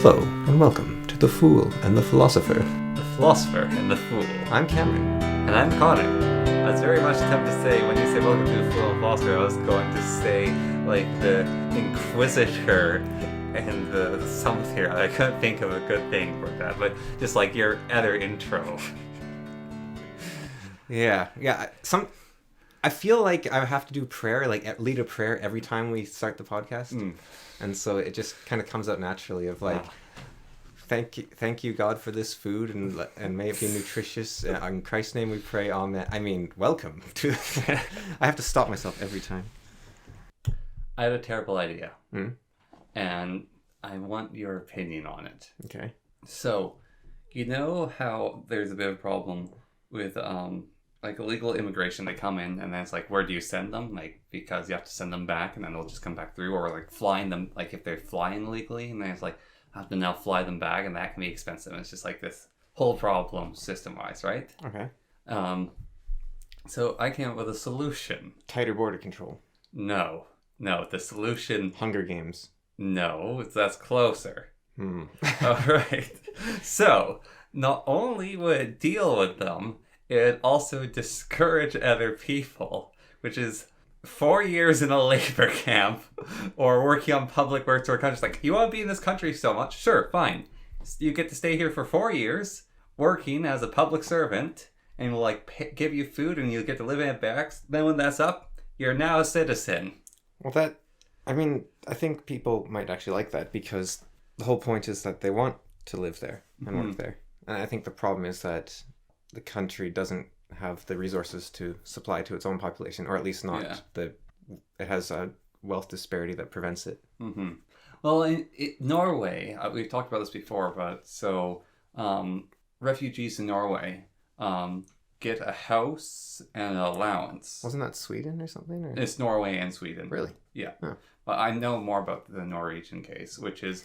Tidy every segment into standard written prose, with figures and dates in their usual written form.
Hello, and welcome to The Fool and the Philosopher. The Philosopher and the Fool. I'm Cameron. And I'm Connor. I was very much tempted to say, when you say welcome to The Fool and Philosopher, I was going to say, like, the Inquisitor and the something here. I couldn't think of a good thing for that, but just like your other intro. Yeah. I feel like I have to do prayer, like lead a prayer every time we start the podcast. And so it just kind of comes out naturally of like, thank you God for this food and may it be nutritious. In Christ's name we pray, amen. I mean, welcome to I have to stop myself every time. I have a terrible idea. And I want your opinion on it. Okay. So, you know how there's a bit of a problem with like illegal immigration? They come in and then it's like, where do you send them? Like, because you have to send them back and then they'll just come back through, or like flying them, like if they're flying illegally and then it's like, I have to now fly them back, and that can be expensive. And it's just like this whole problem system wise, right? Okay. So I came up with a solution. Tighter border control. No, the solution. Hunger Games. No, that's closer. All right. So not only would it deal with them, it also discourage other people, which is 4 years in a labor camp or working on public works or countries. Like, you want to be in this country so much? Sure, fine. You get to stay here for 4 years working as a public servant, and we'll like give you food and you get to live in barracks. Then when that's up, you're now a citizen. Well, I think people might actually like that, because the whole point is that they want to live there and work there. And I think the problem is that the country doesn't have the resources to supply to its own population, or at least not it has a wealth disparity that prevents it. Well, in Norway, we've talked about this before, but so refugees in Norway get a house and an allowance. Wasn't that Sweden or something? Or? It's Norway and Sweden. Really? Yeah. Oh. But I know more about the Norwegian case, which is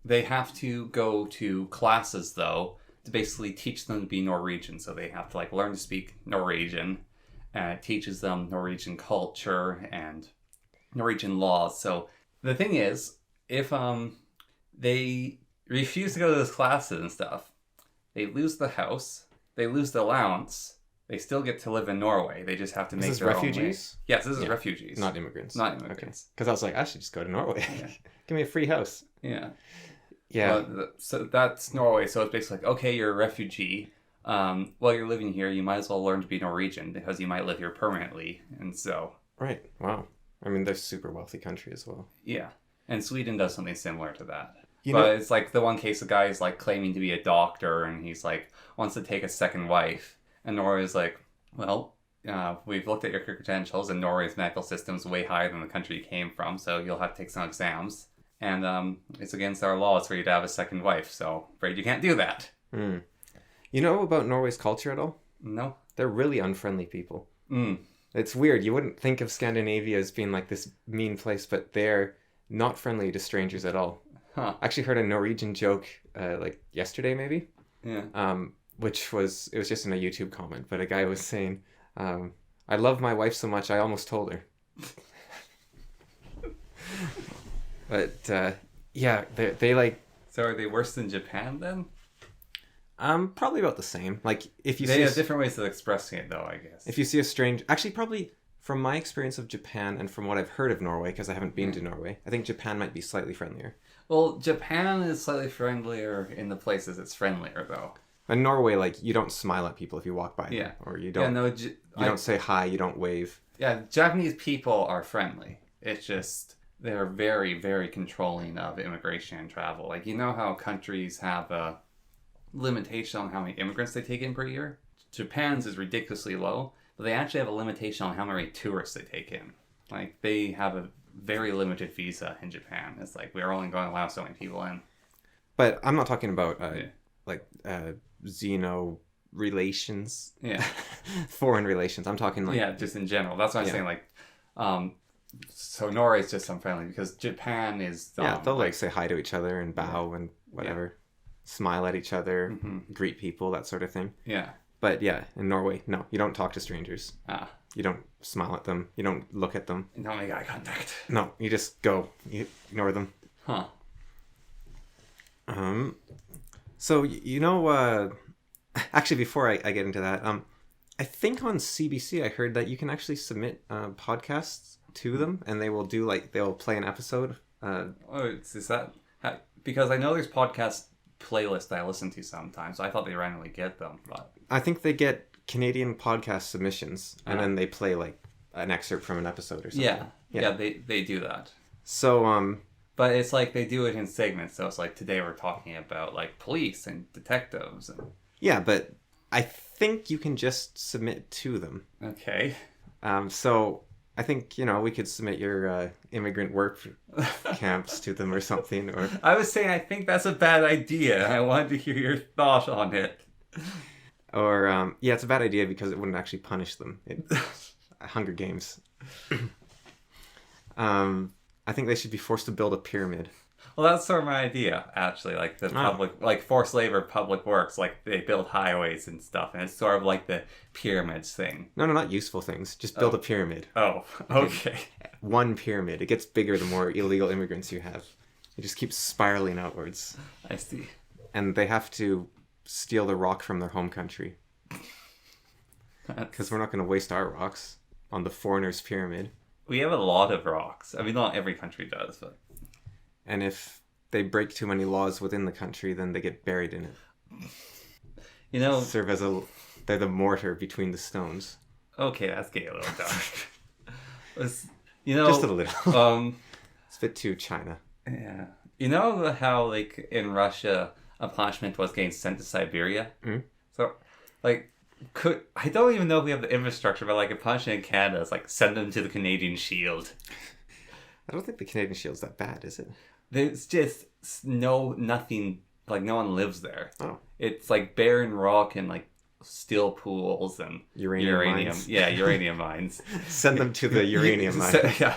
they have to go to classes, though, to basically teach them to be Norwegian. So they have to like learn to speak Norwegian, and it teaches them Norwegian culture and Norwegian laws. So the thing is, if they refuse to go to those classes and stuff, they lose the house, they lose the allowance, they still get to live in Norway. They just have to make their refugees? own way. Yes, this is refugees. Not immigrants. Not immigrants. Because I was like, I should just go to Norway. Give me a free house. Yeah. Yeah. So that's Norway. So it's basically like, okay, you're a refugee. While you're living here, you might as well learn to be Norwegian, because you might live here permanently. And so... Right. Wow. I mean, they're a super wealthy country as well. Yeah. And Sweden does something similar to that. But it's like the one case, the guy is like claiming to be a doctor, and he's like, wants to take a second wife. And Norway's like, well, we've looked at your credentials, and Norway's medical system is way higher than the country you came from, so you'll have to take some exams. And it's against our laws for you to have a second wife, so afraid you can't do that. You know about Norway's culture at all? No. They're really unfriendly people. It's weird. You wouldn't think of Scandinavia as being like this mean place, but they're not friendly to strangers at all. I actually heard a Norwegian joke like yesterday, maybe. Yeah. It was just in a YouTube comment, but a guy was saying, I love my wife so much I almost told her. But yeah, they like... So are they worse than Japan then? Probably about the same. Like, if you they have different ways of expressing it, though, I guess. If you see a strange... Actually, probably from my experience of Japan and from what I've heard of Norway, because I haven't been to Norway, I think Japan might be slightly friendlier. Well, Japan is slightly friendlier in the places it's friendlier, though. In Norway, like, you don't smile at people if you walk by them. Or you don't... you don't say hi, you don't wave. Yeah, Japanese people are friendly. It's just... They're very, very controlling of immigration and travel. Like, you know how countries have a limitation on how many immigrants they take in per year? Japan's is ridiculously low, but they actually have a limitation on how many tourists they take in. Like, they have a very limited visa in Japan. It's like, we're only going to allow so many people in. But I'm not talking about, xeno relations. Yeah. Foreign relations. I'm talking like... Yeah, just in general. That's what I'm saying, like... So Norway's just unfriendly, because Japan is... they'll like say hi to each other and bow and whatever. Smile at each other, greet people, that sort of thing. Yeah. But yeah, in Norway, no, you don't talk to strangers. You don't smile at them. You don't look at them. You don't make eye contact. No, you just go. You ignore them. So actually, before I get into that, I think on CBC I heard that you can actually submit podcasts to them, and they'll play an episode. Is that because I know there's podcast playlists that I listen to sometimes. So I thought they randomly get them, but I think they get Canadian podcast submissions, and then they play like an excerpt from an episode or something. Yeah, they do that. So but it's like they do it in segments. So it's like today we're talking about like police and detectives. Yeah, but I think you can just submit to them. Okay. So I think, we could submit your immigrant work camps to them or something. Or I was saying I think that's a bad idea. I wanted to hear your thought on it. Or, it's a bad idea because it wouldn't actually punish them. Hunger Games. I think they should be forced to build a pyramid. Well, that's sort of my idea, actually. Like the public, like forced labor, public works, like they build highways and stuff, and it's sort of like the pyramids thing. No, not useful things. Just build a pyramid. Oh, okay. One pyramid. It gets bigger the more illegal immigrants you have. It just keeps spiraling outwards. I see. And they have to steal the rock from their home country. Because we're not going to waste our rocks on the foreigner's pyramid. We have a lot of rocks. I mean, not every country does, but... And if they break too many laws within the country, then they get buried in it. Serve as they're the mortar between the stones. Okay, that's getting a little dark. Just a little. It's a bit too China. Yeah. You know how, like, in Russia, a punishment was getting sent to Siberia? Mm-hmm. So, like... I don't even know if we have the infrastructure, but like a punishment in Canada is like send them to the Canadian Shield. I don't think the Canadian Shield's that bad, is it? There's just nothing, like no one lives there. Oh. It's like barren rock and like steel pools and uranium mines. Yeah, uranium mines. Send them to the uranium mines. Yeah.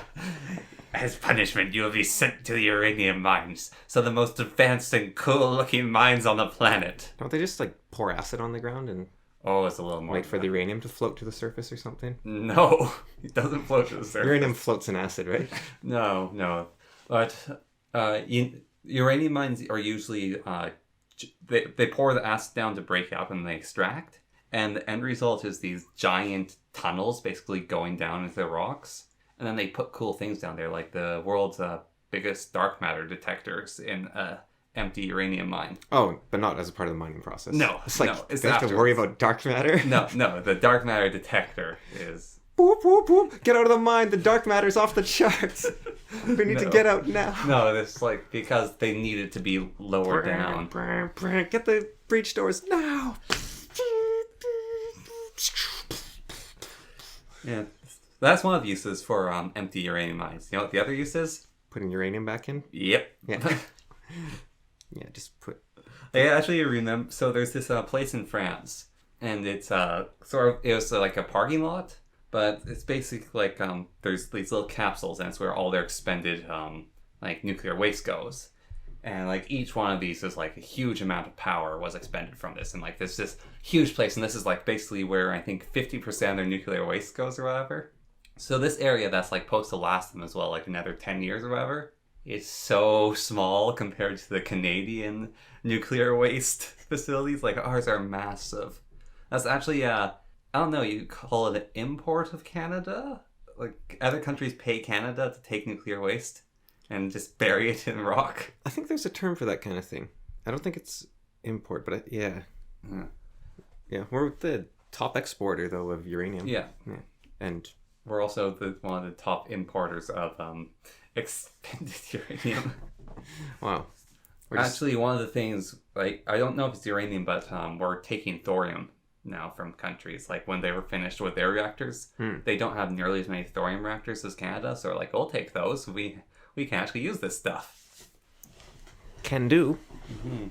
As punishment, you will be sent to the uranium mines. So the most advanced and cool looking mines on the planet. Don't they just like pour acid on the ground and... Oh, it's a little more. Wait for the uranium to float to the surface or something? No, it doesn't float to the surface. Uranium floats in acid, right? No. But uranium mines are usually they pour the acid down to break up and they extract, and the end result is these giant tunnels basically going down into the rocks, and then they put cool things down there like the world's biggest dark matter detectors in empty uranium mine. Oh, but not as a part of the mining process. No, it's like it's they have to worry about dark matter. No, the dark matter detector is. Boop, boop, boop. Get out of the mine. The dark matter's off the charts. We need to get out now. No, it's like because they need it to be lower down. Get the breach doors now. Yeah, that's one of the uses for empty uranium mines. You know what the other use is? Putting uranium back in. Yep. Yeah. Yeah, just put... I actually remember... So there's this place in France, and it's it was like a parking lot, but it's basically like there's these little capsules, and it's where all their expended like nuclear waste goes. And like each one of these is like a huge amount of power was expended from this, and like there's this huge place, and this is like basically where I think 50% of their nuclear waste goes or whatever. So this area that's like supposed to last them as well, like another 10 years or whatever, it's so small compared to the Canadian nuclear waste facilities. Like ours are massive. That's actually, I don't know, you call it an import of Canada? Like other countries pay Canada to take nuclear waste and just bury it in rock. I think there's a term for that kind of thing. I don't think it's import, but yeah. We're the top exporter though of uranium. Yeah. And we're also one of the top importers of expended uranium. Wow. Actually, one of the things, like, I don't know if it's uranium, but we're taking thorium now from countries. Like, when they were finished with their reactors, they don't have nearly as many thorium reactors as Canada, so we're like, we'll take those. We can actually use this stuff. Can do. Mm-hmm.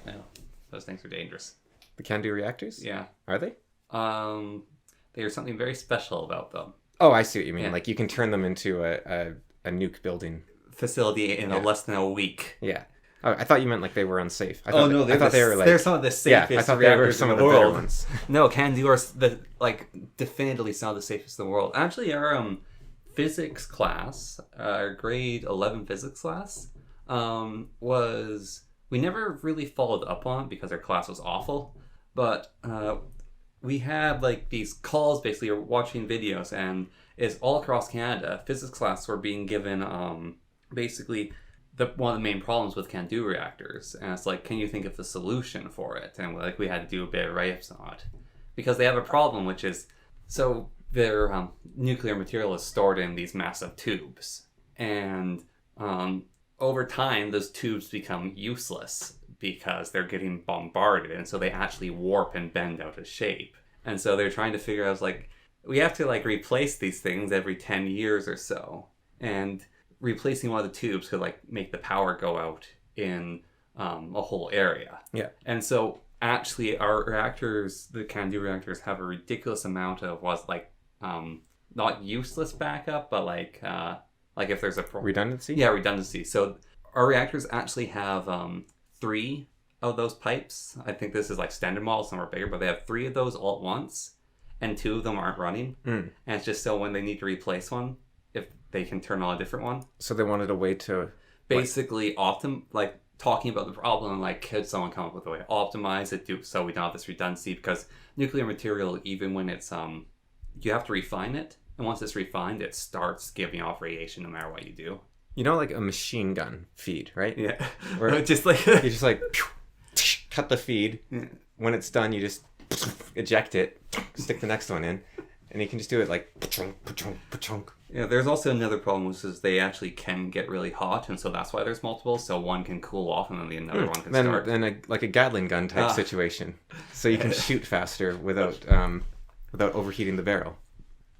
No, those things are dangerous. The can-do reactors? Yeah. Are they? There's something very special about them. Oh, I see what you mean. Yeah. Like you can turn them into a nuke building facility in less than a week. Yeah. Oh, I thought you meant like they were unsafe. I thought they were like... They're some of the safest I thought they were some of the better ones. No, can-do are definitely some of the safest in the world. Actually, our physics class, our grade 11 physics class, was we never really followed up on it because our class was awful, but we had like these calls basically, or watching videos, and it's all across Canada. Physics class were being given basically one of the main problems with can-do reactors, and it's like, can you think of the solution for it? And like we had to do a bit of write-ups on it because they have a problem, which is so their nuclear material is stored in these massive tubes, and over time those tubes become useless because they're getting bombarded, and so they actually warp and bend out of shape. And so they're trying to figure out, like, we have to like replace these things every 10 years or so, and replacing one of the tubes could like make the power go out in a whole area. Yeah. And so actually our reactors, the can-do reactors, have a ridiculous amount of what's like not useless backup, but like if there's a redundancy. Yeah, redundancy. So our reactors actually have 3 of those pipes. I think this is like standard model, some are bigger, but they have 3 of those all at once, and 2 of them aren't running. And it's just so when they need to replace one, if they can turn on a different one. So they wanted a way to basically like talking about the problem, like, could someone come up with a way to optimize it, so we don't have this redundancy, because nuclear material, even when it's you have to refine it, and once it's refined, it starts giving off radiation no matter what you do. You know, like a machine gun feed, right? Yeah. Where just like you just like cut the feed. Yeah. When it's done, you just eject it, stick the next one in, and you can just do it like pa-chunk. Yeah, there's also another problem, which is they actually can get really hot, and so that's why there's multiple. So one can cool off, and then the another one can start. Then like a Gatling gun type situation, so you can shoot faster without overheating the barrel.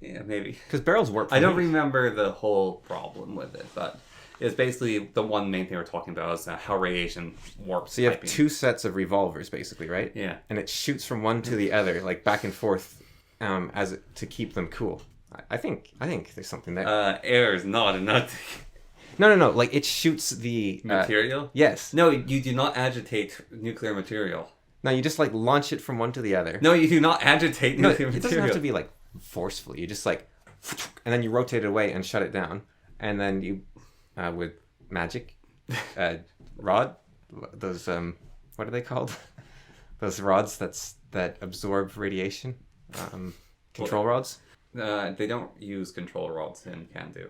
Yeah, maybe. Because barrels warp. I don't remember the whole problem with it, but it's basically the one main thing we're talking about is how radiation warps. So you have 2 sets of revolvers, basically, right? Yeah. And it shoots from one to the other, like back and forth, to keep them cool. I think there's something there. Air is not enough. No. Like it shoots the material. Yes. No, you do not agitate nuclear material. No, you just like launch it from one to the other. No, you do not agitate nuclear material. It doesn't have to be like forcefully. You just like, and then you rotate it away and shut it down, and then you, with magic, rod, those what are they called? Those rods that absorb radiation, control rods. They don't use control rods in can-do.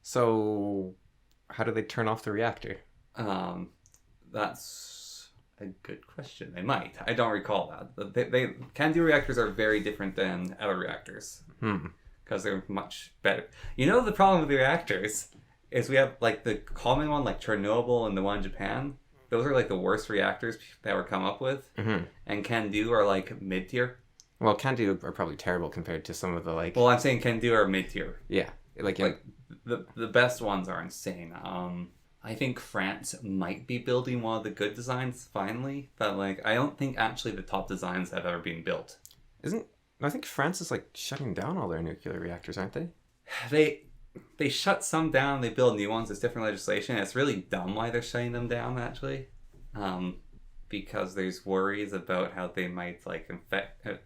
So, how do they turn off the reactor? That's a good question. They might. I don't recall that. They can-do reactors are very different than other reactors. Because they're much better. You know, the problem with the reactors is we have like the common one, like Chernobyl, and the one in Japan. Those are like the worst reactors that were come up with. And can-do are like mid-tier. Well, can-do are probably terrible compared to some of the like. Well, I'm saying can-do are mid-tier. Yeah, like the best ones are insane. I think France might be building one of the good designs finally, but like I don't think actually the top designs have ever been built. I think France is like shutting down all their nuclear reactors, aren't they? They shut some down. They build new ones. It's different legislation. It's really dumb why they're shutting them down actually. Because there's worries about how they might like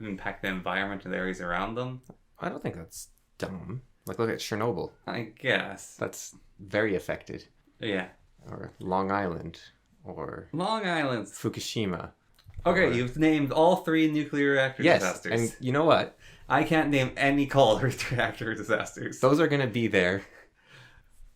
impact the environment and the areas around them. I don't think that's dumb. Like look at Chernobyl. I guess. That's very affected. Yeah. Or Long Island. Or Fukushima. Okay, you've named all 3 nuclear reactor disasters. And you know what? I can't name any cold reactor disasters. Those are going to be there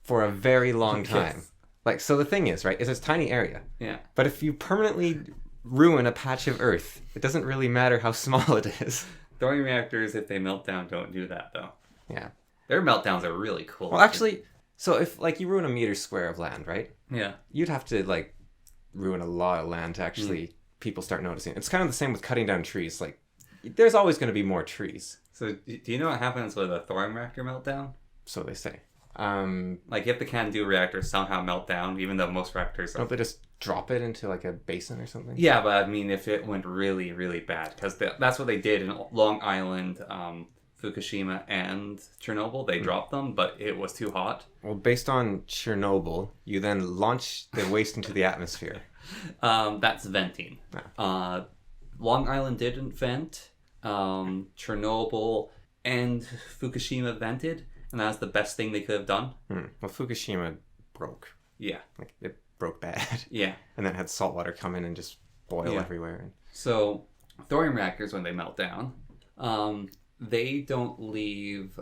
for a very long time. Yes. Like, so the thing is, right, is it's a tiny area. Yeah. But if you permanently ruin a patch of Earth, it doesn't really matter how small it is. Thorium reactors, if they melt down, don't do that, though. Yeah. Their meltdowns are really cool. Well, actually, so if, like, you ruin a meter square of land, right? Yeah. You'd have to, like, ruin a lot of land to actually people start noticing. It's kind of the same with cutting down trees. Like, there's always going to be more trees. So, do you know what happens with a thorium reactor meltdown? So they say. Like if the can-do reactors somehow melt down, even though most reactors don't they just drop it into like a basin or something? Yeah, but I mean if it went really, really bad, because that's what they did in Long Island, Fukushima, and Chernobyl. They dropped them, but it was too hot. Well, based on Chernobyl, you then launch the waste into the atmosphere. That's venting. Long Island didn't vent. Chernobyl and Fukushima vented. And that's the best thing they could have done. Well, Fukushima broke. Yeah. Like it broke bad. Yeah. And then had salt water come in and just boil everywhere. So thorium reactors, when they melt down, they don't leave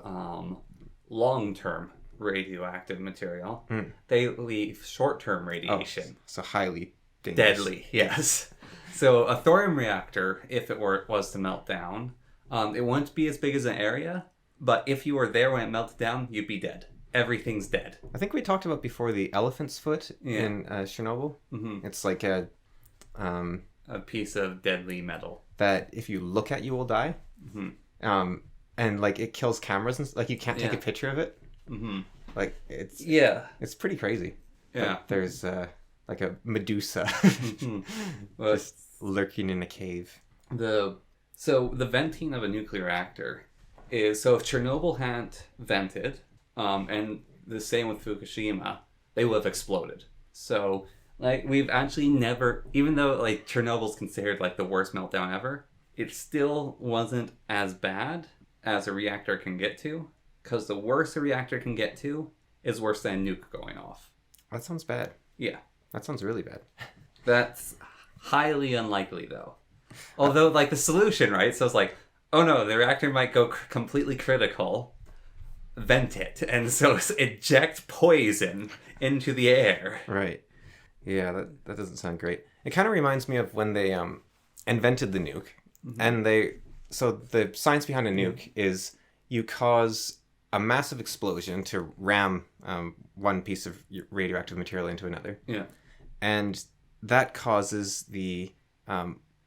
long-term radioactive material. They leave short-term radiation. So highly dangerous. Deadly, yes. So a thorium reactor, if it was to melt down, it wouldn't be as big as an area, but if you were there when it melted down, you'd be dead. Everything's dead. I think we talked about before the elephant's foot in Chernobyl. Mm-hmm. It's like a piece of deadly metal that if you look at, you will die. Mm-hmm. And like it kills cameras and like you can't take a picture of it. Mm-hmm. Like it's pretty crazy. Yeah, like, there's like a Medusa just lurking in a cave. So the venting of a nuclear reactor is, so if Chernobyl hadn't vented, and the same with Fukushima, they would have exploded. So like we've actually never, even though like Chernobyl's considered like the worst meltdown ever, it still wasn't as bad as a reactor can get to, because the worst a reactor can get to is worse than a nuke going off. That sounds bad. Yeah. That sounds really bad. That's highly unlikely, though. Although, like, the solution, right? So it's like, oh no, the reactor might go completely critical, vent it, and so eject poison into the air. Right. Yeah, that doesn't sound great. It kind of reminds me of when they invented the nuke. Mm-hmm. And so the science behind a nuke is you cause a massive explosion to ram one piece of radioactive material into another. Yeah. And that causes the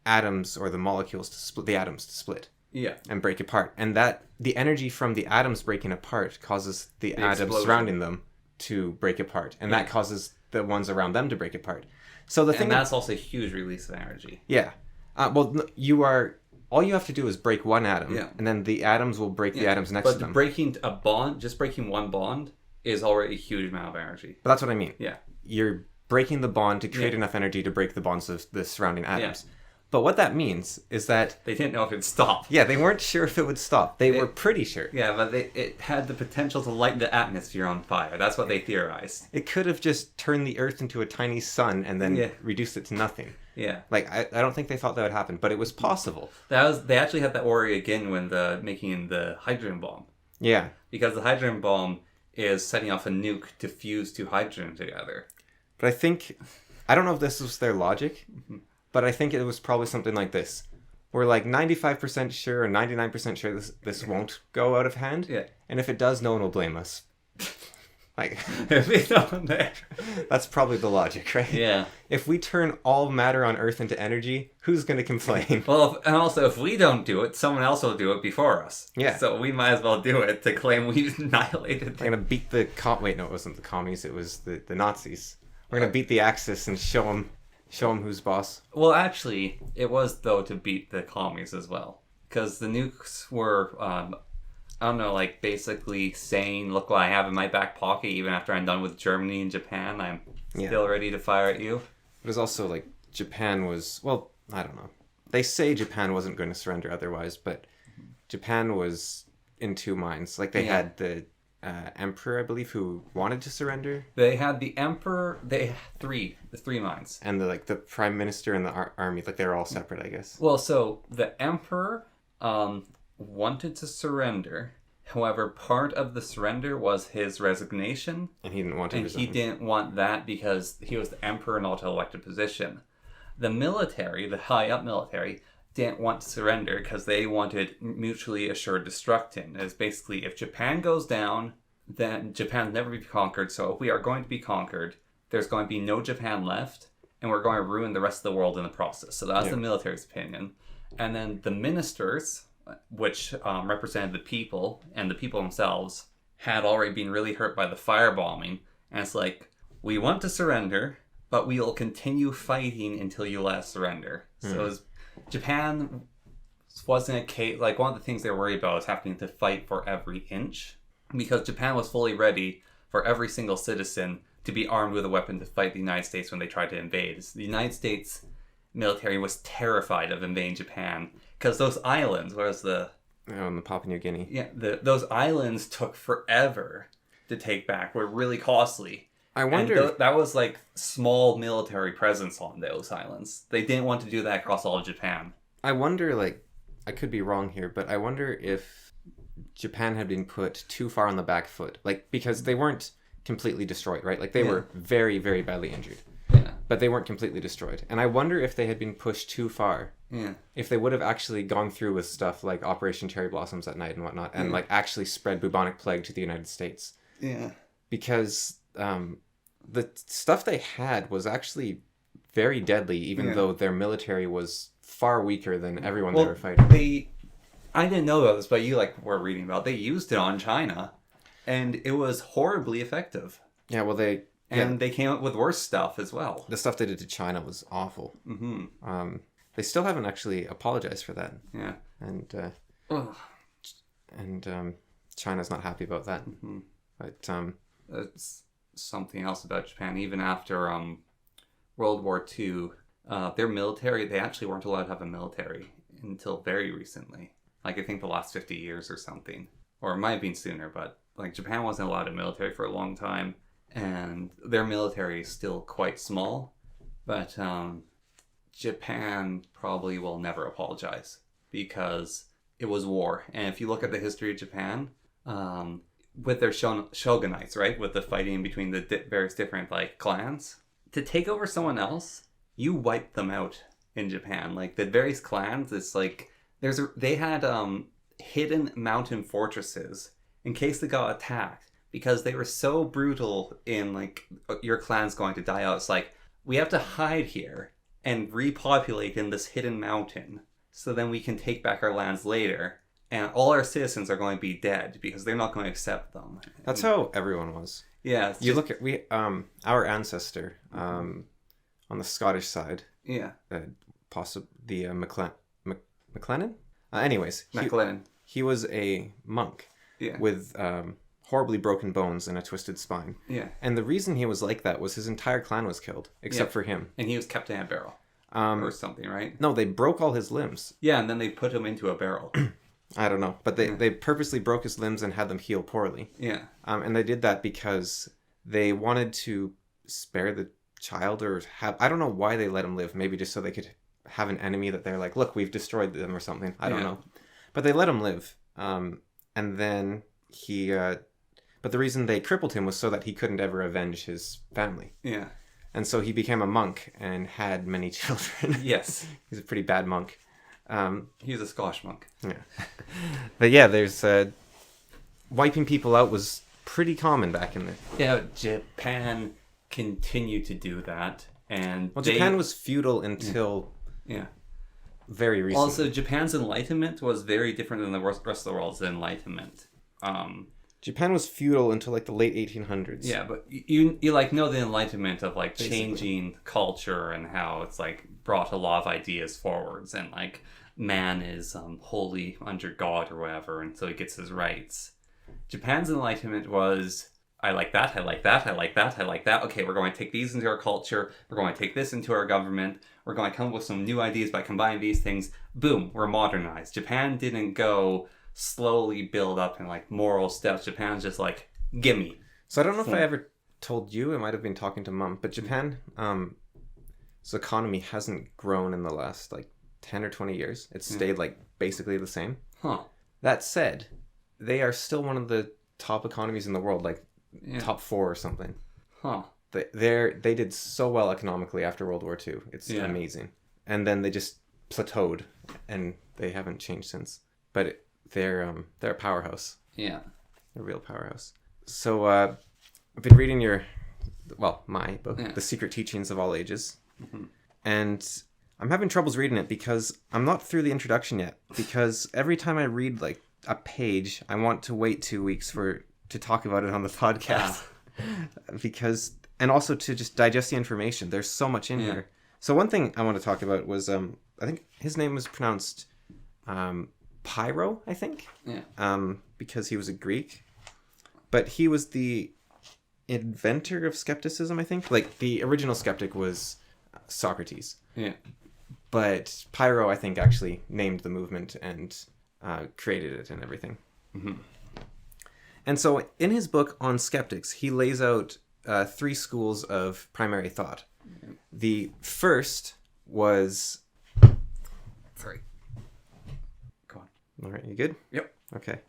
atoms or the molecules to split, the atoms to split. Yeah. And break apart. And that the energy from the atoms breaking apart causes the atoms explosion surrounding them to break apart. And that causes the ones around them to break apart. So the thing, and that's also a huge release of energy. Yeah. All you have to do is break one atom, and then the atoms will break the atoms next to them. But breaking a bond, just breaking one bond, is already a huge amount of energy. But that's what I mean. Yeah. You're breaking the bond to create enough energy to break the bonds of the surrounding atoms. Yeah. But what that means is that they didn't know if it'd stop. Yeah, they weren't sure if it would stop. They were pretty sure. Yeah, but it had the potential to light the atmosphere on fire. That's what they theorized. It could have just turned the Earth into a tiny sun and then reduced it to nothing. Yeah. Like, I don't think they thought that would happen, but it was possible. They actually had that worry again when making the hydrogen bomb. Yeah. Because the hydrogen bomb is setting off a nuke to fuse two hydrogen together. But I don't know if this was their logic, but I think it was probably something like this. We're like 95% sure or 99% sure this won't go out of hand. Yeah. And if it does, no one will blame us. Like, that's probably the logic, right? Yeah. If we turn all matter on Earth into energy, who's going to complain? Well, and also, if we don't do it, someone else will do it before us. Yeah. So we might as well do it to claim we annihilated them. We're going to beat wait, no, it wasn't the commies, it was the Nazis. We're going to beat the Axis and show them who's boss. Well, actually, it was, though, to beat the commies as well. Because the nukes were, I don't know, like, basically saying, look what I have in my back pocket, even after I'm done with Germany and Japan, I'm still ready to fire at you. It was also, like, Japan was, well, I don't know. They say Japan wasn't going to surrender otherwise, but Japan was in two minds. Like, they had the emperor, I believe, who wanted to surrender. They had the emperor, the three minds. And the prime minister and the army, like, they were all separate, I guess. Well, so the emperor wanted to surrender. However, part of the surrender was his resignation. And he didn't want to resign. He didn't want that because he was the emperor in an elected position. The military, the high-up military, didn't want to surrender because they wanted mutually assured destruction. It's basically, if Japan goes down, then Japan will never be conquered. So if we are going to be conquered, there's going to be no Japan left, and we're going to ruin the rest of the world in the process. So that's the military's opinion. And then the ministers, which represented the people, and the people themselves, had already been really hurt by the firebombing. And it's like, we want to surrender, but we will continue fighting until you let us surrender. So it was, Japan wasn't a case, like, one of the things they were worried about was having to fight for every inch, because Japan was fully ready for every single citizen to be armed with a weapon to fight the United States when they tried to invade. The United States military was terrified of invading Japan because those islands, in the Papua New Guinea. Yeah, those islands took forever to take back, were really costly. I wonder... that was like small military presence on those islands. They didn't want to do that across all of Japan. I wonder, like, I could be wrong here, but I wonder if Japan had been put too far on the back foot. Like, because they weren't completely destroyed, right? Like, they were very, very badly injured. Yeah. But they weren't completely destroyed. And I wonder if they had been pushed too far. Yeah. If they would have actually gone through with stuff like Operation Cherry Blossoms at Night and whatnot, and, like, actually spread bubonic plague to the United States. Yeah. Because the stuff they had was actually very deadly, even though their military was far weaker than everyone they were fighting. I didn't know about this, but you were reading about. They used it on China, and it was horribly effective. Yeah, well, they came up with worse stuff as well. The stuff they did to China was awful. Mm-hmm. They still haven't actually apologized for that. Yeah, and China's not happy about that. Mm-hmm. But that's something else about Japan. Even after World War II, their military, they actually weren't allowed to have a military until very recently. Like, I think the last 50 years or something. Or it might have been sooner, but like Japan wasn't allowed a military for a long time. And their military is still quite small. But Japan probably will never apologize because it was war. And if you look at the history of Japan, with their shogunates, right? With the fighting between the various different like clans, to take over someone else, you wipe them out in Japan. Like the various clans, it's like they had hidden mountain fortresses in case they got attacked because they were so brutal in like your clan's going to die out. It's like we have to hide here and repopulate in this hidden mountain so then we can take back our lands later. And all our citizens are going to be dead because they're not going to accept them. That's how everyone was. Yeah. Look at our ancestor on the Scottish side. Yeah. Possibly the MacLennan? Anyways. MacLennan. He was a monk. Yeah. With horribly broken bones and a twisted spine. Yeah. And the reason he was like that was his entire clan was killed, except for him. And he was kept in a barrel. Or something, right? No, they broke all his limbs. Yeah, and then they put him into a barrel. I don't know, but they purposely broke his limbs and had them heal poorly. Yeah. And they did that because they wanted to spare the child or I don't know why they let him live. Maybe just so they could have an enemy that they're like, look, we've destroyed them or something. I don't know. But they let him live. And then but the reason they crippled him was so that he couldn't ever avenge his family. Yeah. And so he became a monk and had many children. Yes. He's a pretty bad monk. He's a Scottish monk. Yeah. But yeah, there's wiping people out was pretty common back in the... Yeah, Japan continued to do that. And Japan was feudal until very recently. Also, Japan's Enlightenment was very different than the rest of the world's Enlightenment. Japan was feudal until like the late 1800s. Yeah, but you like know the Enlightenment of like changing culture and how it's like brought a lot of ideas forwards and like man is holy under God or whatever, and so he gets his rights. Japan's Enlightenment was I like that, I like that, I like that, I like that. Okay, we're going to take these into our culture. We're going to take this into our government. We're going to come up with some new ideas by combining these things. Boom, we're modernized. Japan didn't go slowly build up in like moral steps. Japan's just like, gimme. So I don't know if I ever told you, I might have been talking to Mom, but Japan, its economy hasn't grown in the last like 10 or 20 years. It's stayed like basically the same. Huh. That said, they are still one of the top economies in the world, like top 4 or something. Huh. They did so well economically after World War II. It's amazing. And then they just plateaued and they haven't changed since. But they're a powerhouse. Yeah. A real powerhouse. So I've been reading my book, The Secret Teachings of All Ages. Mm-hmm. And I'm having troubles reading it because I'm not through the introduction yet. Because every time I read like a page, I want to wait 2 weeks to talk about it on the podcast. And also to just digest the information. There's so much in here. So one thing I want to talk about was I think his name was pronounced Pyrrho, I think. Yeah. Because he was a Greek. But he was the inventor of skepticism, I think. Like, the original skeptic was Socrates. Yeah. But Pyrrho, I think, actually named the movement and created it and everything. Mm-hmm. And so in his book on skeptics, he lays out three schools of primary thought. The first was... Sorry. Go on. All right, you good? Yep. Okay.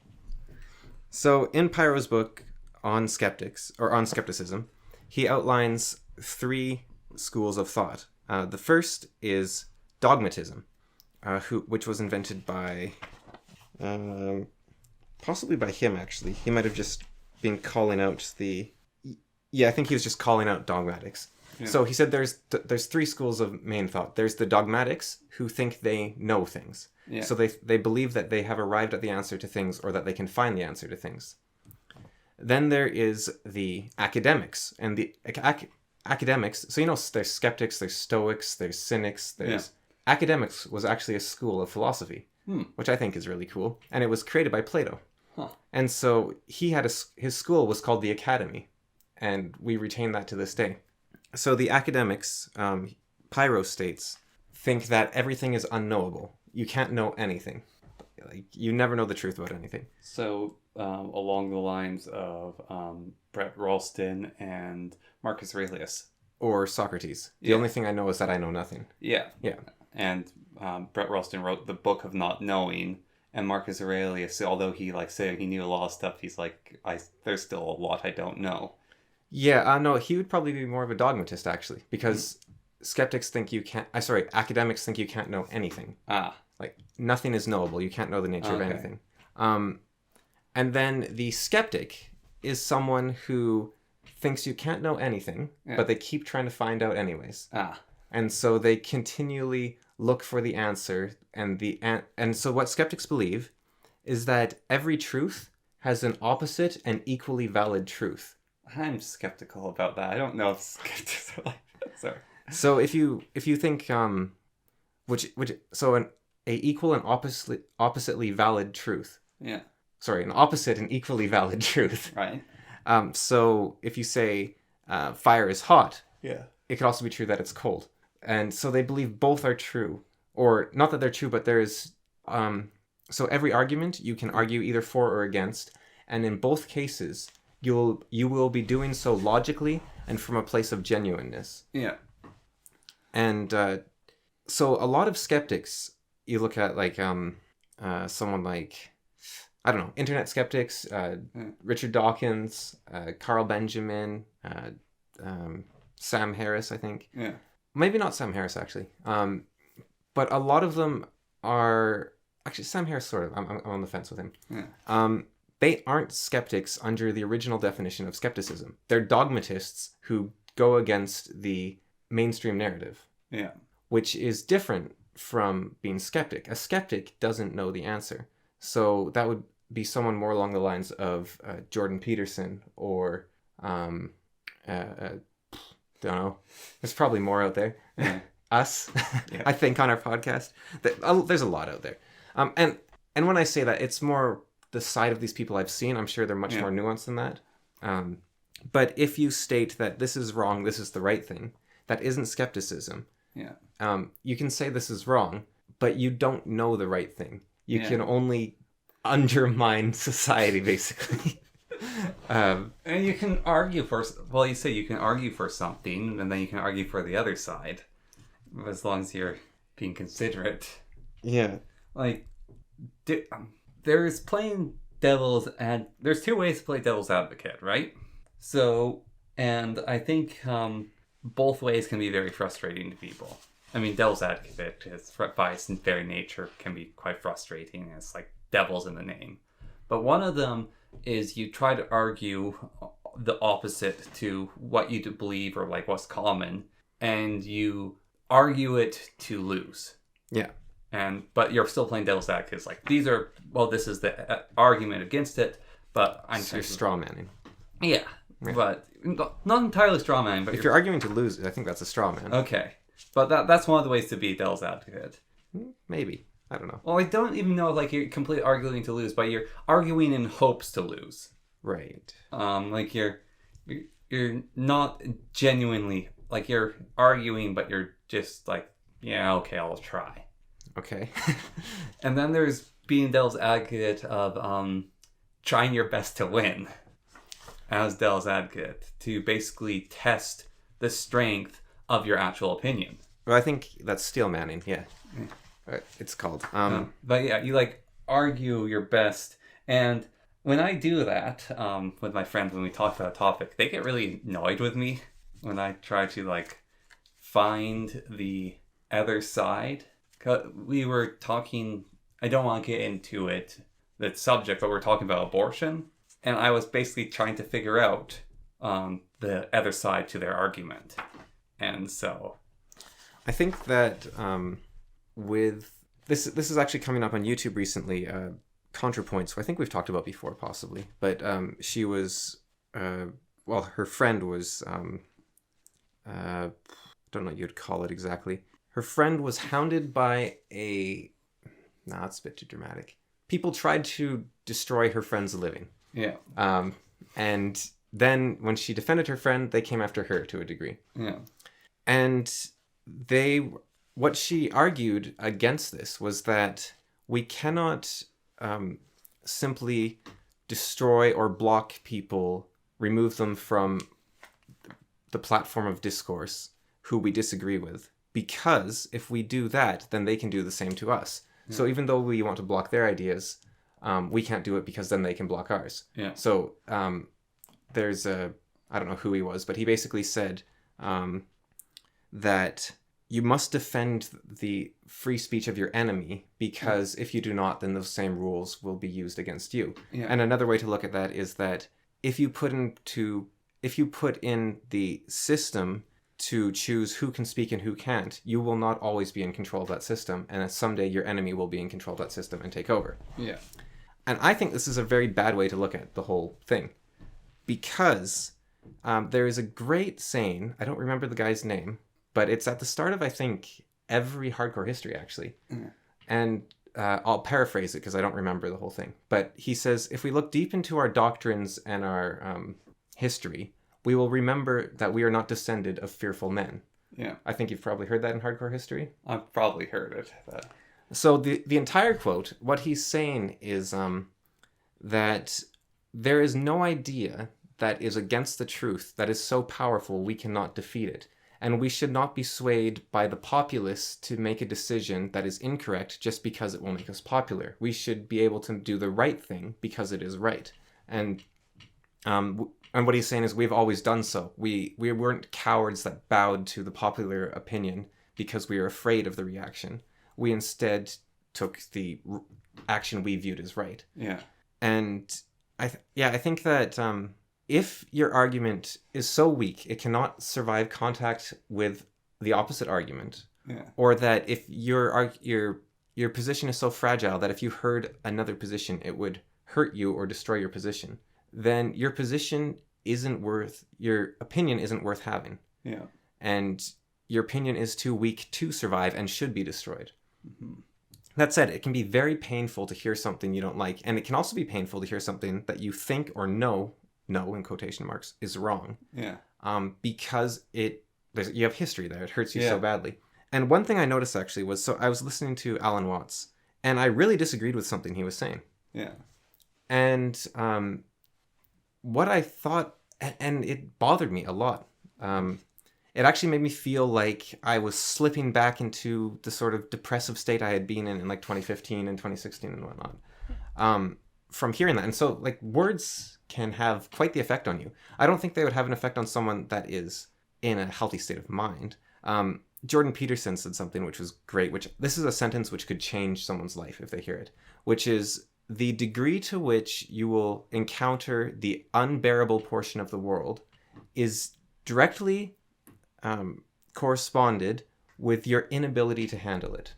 So in Pyro's book on skepticism, he outlines three schools of thought. The first is dogmatism, which was invented by, possibly by him actually. He might have just been calling out I think he was just calling out dogmatics. Yeah. So he said there's three schools of main thought. There's the dogmatics, who think they know things. Yeah. So they believe that they have arrived at the answer to things, or that they can find the answer to things. Then there is the academics, and the academics. So there's skeptics, there's stoics, there's cynics. Academics was actually a school of philosophy, which I think is really cool, and it was created by Plato. Huh. And so he had his school was called the Academy, and we retain that to this day. So the academics, Pyro states, think that everything is unknowable. You can't know anything. Like, you never know the truth about anything. So along the lines of Brett Ralston and Marcus Aurelius. Or Socrates. The only thing I know is that I know nothing. Yeah. Yeah. And Brett Ralston wrote the Book of Not Knowing. And Marcus Aurelius, although he said he knew a lot of stuff, he's like, there's still a lot I don't know. Yeah, no, he would probably be more of a dogmatist, actually. Because academics think you can't know anything. Like, nothing is knowable. You can't know the nature of anything. And then the skeptic is someone who thinks you can't know anything, but they keep trying to find out anyways. And so they continually look for the answer. And so what skeptics believe is that every truth has an opposite and equally valid truth. I'm skeptical about that. I don't know if skeptics are like that. Sorry. So if you think an equal and oppositely valid truth. Yeah. Sorry, an opposite and equally valid truth. Right. So if you say fire is hot, it could also be true that it's cold. And so they believe both are true. Or not that they're true, but there is... so every argument you can argue either for or against. And in both cases, you will be doing so logically and from a place of genuineness. Yeah. And so a lot of skeptics, you look at like someone like... I don't know, internet skeptics, Richard Dawkins, Carl Benjamin, Sam Harris, I think. Yeah. Maybe not Sam Harris, actually. But a lot of them are... Actually, Sam Harris, sort of. I'm on the fence with him. Yeah. They aren't skeptics under the original definition of skepticism. They're dogmatists who go against the mainstream narrative. Yeah. Which is different from being skeptic. A skeptic doesn't know the answer. So that would be someone more along the lines of Jordan Peterson or don't know. There's probably more out there. Yeah. Us, yeah. I think, on our podcast. There's a lot out there. And when I say that, it's more the side of these people I've seen. I'm sure they're much more nuanced than that. But if you state that this is wrong, this is the right thing, that isn't skepticism. Yeah. You can say this is wrong, but you don't know the right thing. You can only undermine society, basically. And you can argue you say you can argue for something, and then you can argue for the other side, as long as you're being considerate. Yeah. Like, there's playing devil's there's two ways to play devil's advocate, right? So, and I think both ways can be very frustrating to people. I mean, devil's advocate is, by its very nature, can be quite frustrating. It's like devil's in the name. But one of them is you try to argue the opposite to what you believe or like what's common, and you argue it to lose. Yeah. But you're still playing devil's advocate. It's like, this is the argument against it, but I'm... So you're straw manning. Yeah, but not entirely straw manning. But if you're arguing to lose, I think that's a straw man. Okay. But that's one of the ways to be devil's advocate. Maybe. I don't know. Well, I don't even know if like you're completely arguing to lose, but you're arguing in hopes to lose. Right. Like you're not genuinely, like you're arguing, but you're just like, yeah, okay, I'll try. Okay. And then there's being devil's advocate of trying your best to win. as Dell's advocate to basically test the strength of your actual opinion. Well, I think that's steel manning. Yeah, it's called. But yeah, you like argue your best, and when I do that with my friends when we talk about a topic, they get really annoyed with me when I try to like find the other side. 'Cause we were talking. I don't want to get into it, the subject, but we're talking about abortion, and I was basically trying to figure out the other side to their argument, and so I think that with this is actually coming up on YouTube recently. ContraPoints, who I think we've talked about before, possibly, but she was her friend was I don't know what you'd call it exactly. Her friend was hounded by that's a bit too dramatic. People tried to destroy her friend's living. yeah, And then when she defended her friend, they came after her to a degree. yeah, And what she argued against this was that we cannot simply destroy or block people, remove them from the platform of discourse who we disagree with, because if we do that, then they can do the same to us. Yeah. So even though we want to block their ideas, we can't do it because then they can block ours. Yeah. So there's I don't know who he was, but he basically said that you must defend the free speech of your enemy, because if you do not, then those same rules will be used against you. Yeah. And another way to look at that is that if you put in the system to choose who can speak and who can't, you will not always be in control of that system, and someday your enemy will be in control of that system and take over. Yeah. And I think this is a very bad way to look at the whole thing, because there is a great saying, I don't remember the guy's name, but it's at the start of, I think, every hardcore history, actually. Mm. And I'll paraphrase it because I don't remember the whole thing. But he says, if we look deep into our doctrines and our history, we will remember that we are not descended of fearful men. Yeah. I think you've probably heard that in hardcore history. I've probably heard it. But... So the entire quote, what he's saying is that there is no idea that is against the truth that is so powerful we cannot defeat it. And we should not be swayed by the populace to make a decision that is incorrect just because it will make us popular. We should be able to do the right thing because it is right. And what he's saying is we've always done so. We weren't cowards that bowed to the popular opinion because we were afraid of the reaction. We instead took the action we viewed as right. Yeah. And I think that if your argument is so weak it cannot survive contact with the opposite argument, yeah, or that if your position is so fragile that if you heard another position it would hurt you or destroy your position, then your opinion isn't worth having. Yeah. And your opinion is too weak to survive and should be destroyed. Mm-hmm. That said, it can be very painful to hear something you don't like, and it can also be painful to hear something that you think or know in quotation marks is wrong. Yeah. Because you have history there. It hurts you so badly. And one thing I noticed actually was, so I was listening to Alan Watts, and I really disagreed with something he was saying. Yeah. And what I thought, and it bothered me a lot. It actually made me feel like I was slipping back into the sort of depressive state I had been in like 2015 and 2016 and whatnot. From hearing that. And so like words can have quite the effect on you. I don't think they would have an effect on someone that is in a healthy state of mind. Jordan Peterson said something which was great, which this is a sentence which could change someone's life if they hear it, which is, the degree to which you will encounter the unbearable portion of the world is directly corresponded with your inability to handle it.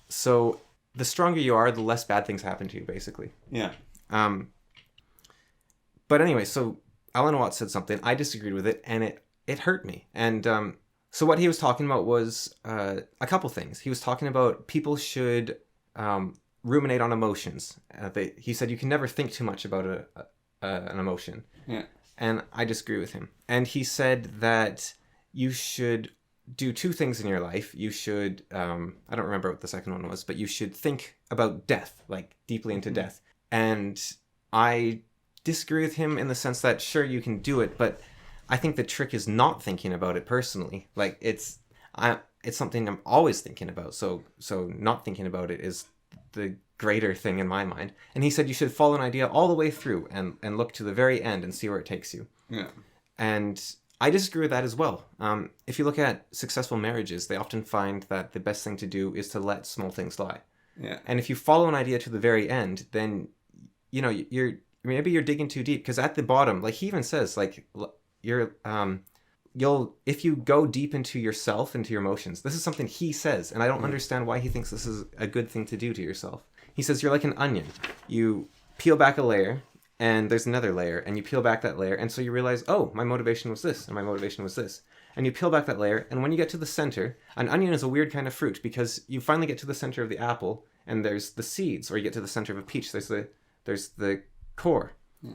So the stronger you are, the less bad things happen to you, basically. Yeah. But anyway, so Alan Watts said something. I disagreed with it, and it hurt me. And so what he was talking about was a couple things. He was talking about people should ruminate on emotions. He said you can never think too much about an emotion. Yeah. And I disagree with him. And he said that you should do two things in your life. You should, I don't remember what the second one was, but you should think about death, like deeply into death. And I disagree with him in the sense that sure you can do it, but I think the trick is not thinking about it personally. Like it's something I'm always thinking about. So not thinking about it is the greater thing in my mind. And he said you should follow an idea all the way through and look to the very end and see where it takes you. Yeah. And I disagree with that as well. If you look at successful marriages, they often find that the best thing to do is to let small things lie. Yeah. And if you follow an idea to the very end, then, you know, maybe you're digging too deep, because at the bottom, like he even says, like if you go deep into yourself, into your emotions, this is something he says, and I don't understand why he thinks this is a good thing to do to yourself. He says you're like an onion. You peel back a layer, and there's another layer, and you peel back that layer, and so you realize, oh, my motivation was this, and my motivation was this. And you peel back that layer, and when you get to the center, an onion is a weird kind of fruit, because you finally get to the center of the apple, and there's the seeds, or you get to the center of a peach, there's the core,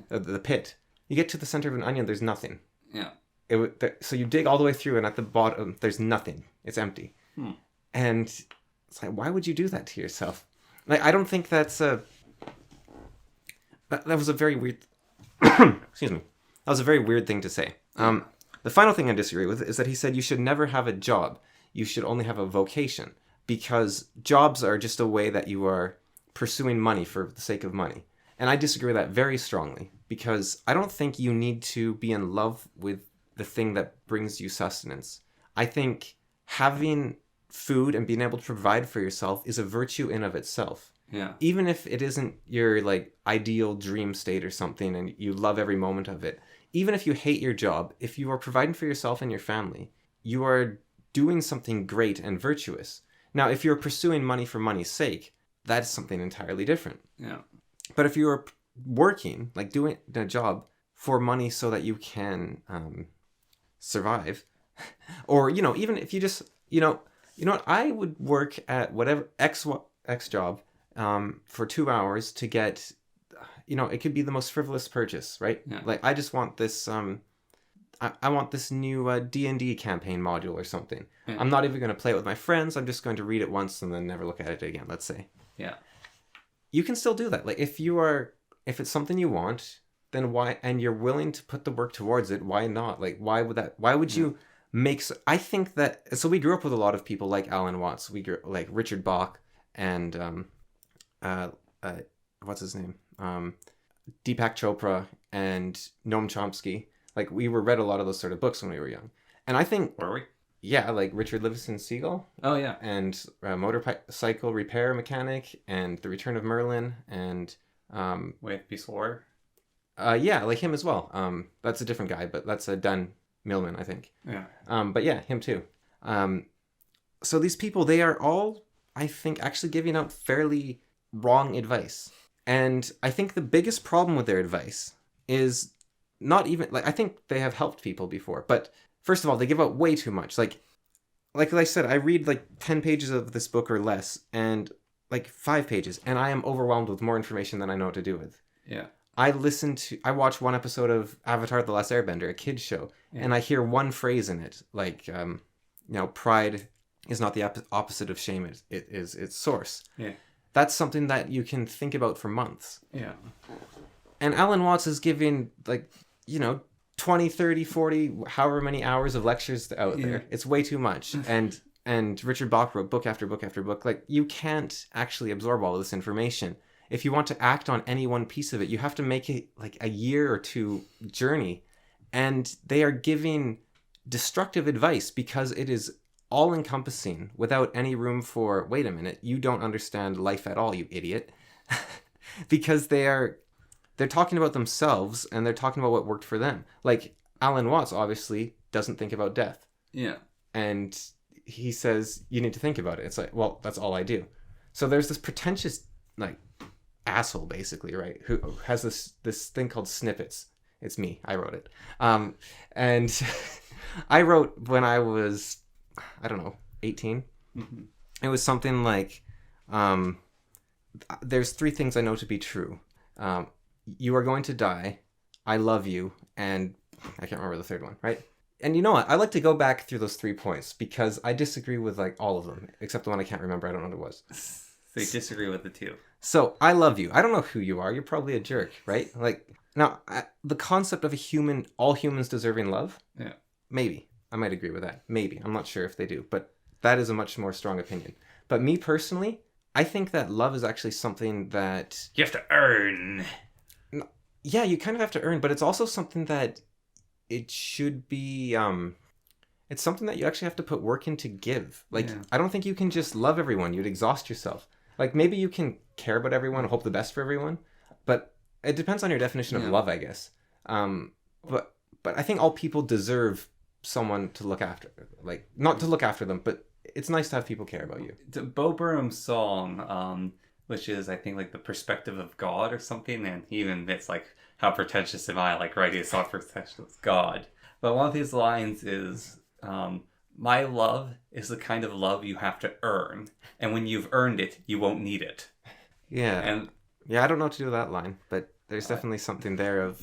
the pit. You get to the center of an onion, there's nothing. Yeah. So you dig all the way through, and at the bottom, there's nothing. It's empty. And it's like, why would you do that to yourself? Like, I don't think that's that was a very weird... Excuse me. That was a very weird thing to say. The final thing I disagree with is that he said you should never have a job. You should only have a vocation. Because jobs are just a way that you are pursuing money for the sake of money. And I disagree with that very strongly. Because I don't think you need to be in love with the thing that brings you sustenance. I think having food and being able to provide for yourself is a virtue in of itself. Yeah. Even if it isn't your like ideal dream state or something and you love every moment of it. Even if you hate your job, if you are providing for yourself and your family, you are doing something great and virtuous. Now, if you're pursuing money for money's sake, that's something entirely different. Yeah. But if you're working, like doing a job for money so that you can survive, or, you know, even if you just, you know what, I would work at whatever X job for 2 hours to get, you know, it could be the most frivolous purchase, right? Yeah. Like, I just want this, I want this new D&D campaign module or something. Yeah. I'm not even going to play it with my friends. I'm just going to read it once and then never look at it again, let's say. Yeah. You can still do that. Like, if it's something you want, then why, and you're willing to put the work towards it, why not? Like, why would you make, I think that, so we grew up with a lot of people like Alan Watts. We grew like Richard Bach and, what's his name? Deepak Chopra and Noam Chomsky. Like, we read a lot of those sort of books when we were young. And I think... Were we? Yeah, like Richard Lewison Siegel. Oh, yeah. And Motorcycle Repair Mechanic and The Return of Merlin and... With Peaceful Warrior? Yeah, like him as well. That's a different guy, but that's Dan Millman, I think. Yeah. But yeah, him too. So these people, they are all, I think, actually giving out fairly wrong advice. And I think the biggest problem with their advice is not even, like, I think they have helped people before, but first of all, they give out way too much. Like I said, I read like 10 pages of this book or less, and like 5 pages, and I am overwhelmed with more information than I know what to do with. Yeah. I watched one episode of Avatar: The Last Airbender, a kid's show, and I hear one phrase in it, like, you know, pride is not the opposite of shame, it is its source. Yeah. That's something that you can think about for months. Yeah. And Alan Watts is giving, like, you know, 20, 30, 40, however many hours of lectures out there. It's way too much. And Richard Bach wrote book after book after book. Like, you can't actually absorb all of this information. If you want to act on any one piece of it, you have to make it like a year or two journey. And they are giving destructive advice because it is all-encompassing without any room for, wait a minute, you don't understand life at all, you idiot. Because they're talking about themselves and they're talking about what worked for them. Like, Alan Watts obviously doesn't think about death. Yeah. And he says, you need to think about it. It's like, well, that's all I do. So there's this pretentious, like, asshole, basically, right? Who has this thing called snippets. It's me. I wrote it. And I wrote when I was, I don't know, 18. Mm-hmm. It was something like, there's 3 things I know to be true. You are going to die, I love you, and I can't remember the 3rd one, right? And you know what? I like to go back through those 3 points because I disagree with, like, all of them, except the one I can't remember. I don't know what it was. So you disagree with the 2. So, I love you. I don't know who you are. You're probably a jerk, right? Like, Now, the concept of all humans deserving love, Yeah. maybe. I might agree with that. Maybe. I'm not sure if they do, but that is a much more strong opinion. But me personally, I think that love is actually something that... You have to earn. Yeah, you kind of have to earn, but it's also something that it should be... It's something that you actually have to put work in to give. Like, Yeah. I don't think you can just love everyone. You'd exhaust yourself. Like, maybe you can care about everyone, hope the best for everyone, but it depends on your definition of love, I guess. But I think all people deserve someone to look after. Like, not to look after them, but it's nice to have people care about you. The Bo Burnham's song, which is, I think, like the perspective of God or something, and he even admits, like, how pretentious am I, like, writing a song for pretentious God. But one of these lines is... my love is the kind of love you have to earn, and when you've earned it, you won't need it. Yeah. And I don't know what to do with that line, but there's definitely something there of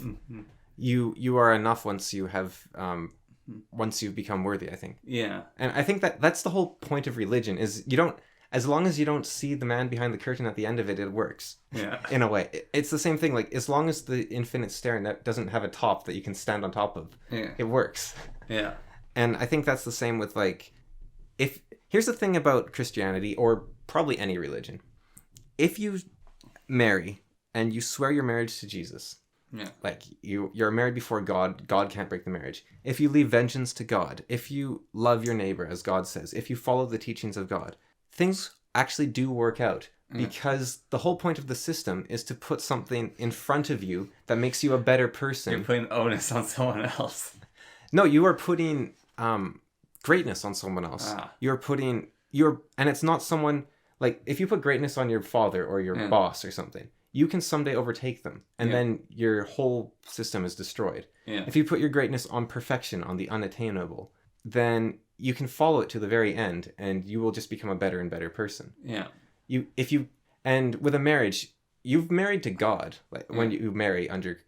you are enough once you have once you've become worthy, I think. Yeah. And I think that's the whole point of religion is as long as you don't see the man behind the curtain at the end of it, it works. Yeah. In a way. It's the same thing, like as long as the infinite stair doesn't have a top that you can stand on top of, it works. Yeah. And I think that's the same with like, here's the thing about Christianity or probably any religion. If you marry and you swear your marriage to Jesus, like you're married before God, God can't break the marriage. If you leave vengeance to God, if you love your neighbor as God says, if you follow the teachings of God, things actually do work out. Because the whole point of the system is to put something in front of you that makes you a better person. You're putting onus on someone else. No, you are putting greatness on someone else. And it's not someone like if you put greatness on your father or your boss or something, you can someday overtake them, and then your whole system is destroyed. If you put your greatness on perfection, on the unattainable, then you can follow it to the very end, and you will just become a better and better person. And with a marriage, you've married to God, like when you marry under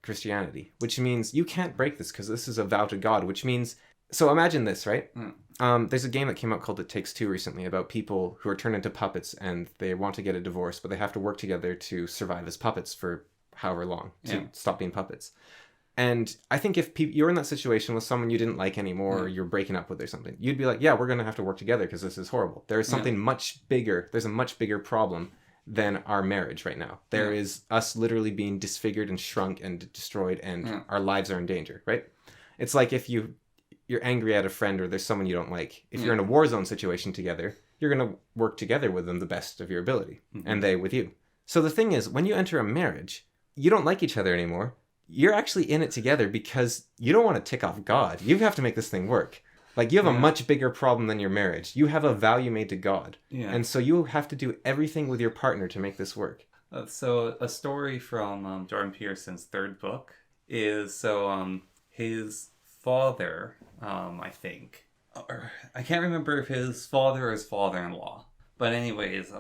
Christianity, which means you can't break this because this is a vow to God, which means... So imagine this, right? There's a game that came out called It Takes Two recently about people who are turned into puppets and they want to get a divorce, but they have to work together to survive as puppets for however long to stop being puppets. And I think if you're in that situation with someone you didn't like anymore or you're breaking up with or something, you'd be like, yeah, we're going to have to work together because this is horrible. There's something much bigger. There's a much bigger problem than our marriage right now. There is us literally being disfigured and shrunk and destroyed, and our lives are in danger, right? It's like if you're angry at a friend or there's someone you don't like. If you're in a war zone situation together, you're going to work together with them the best of your ability, and they with you. So the thing is, when you enter a marriage, you don't like each other anymore. You're actually in it together because you don't want to tick off God. You have to make this thing work. Like, you have a much bigger problem than your marriage. You have a vow you made to God. And so you have to do everything with your partner to make this work. So a story from Jordan Peterson's third book is, his father, I think, or I can't remember if his father or his father-in-law, but anyways,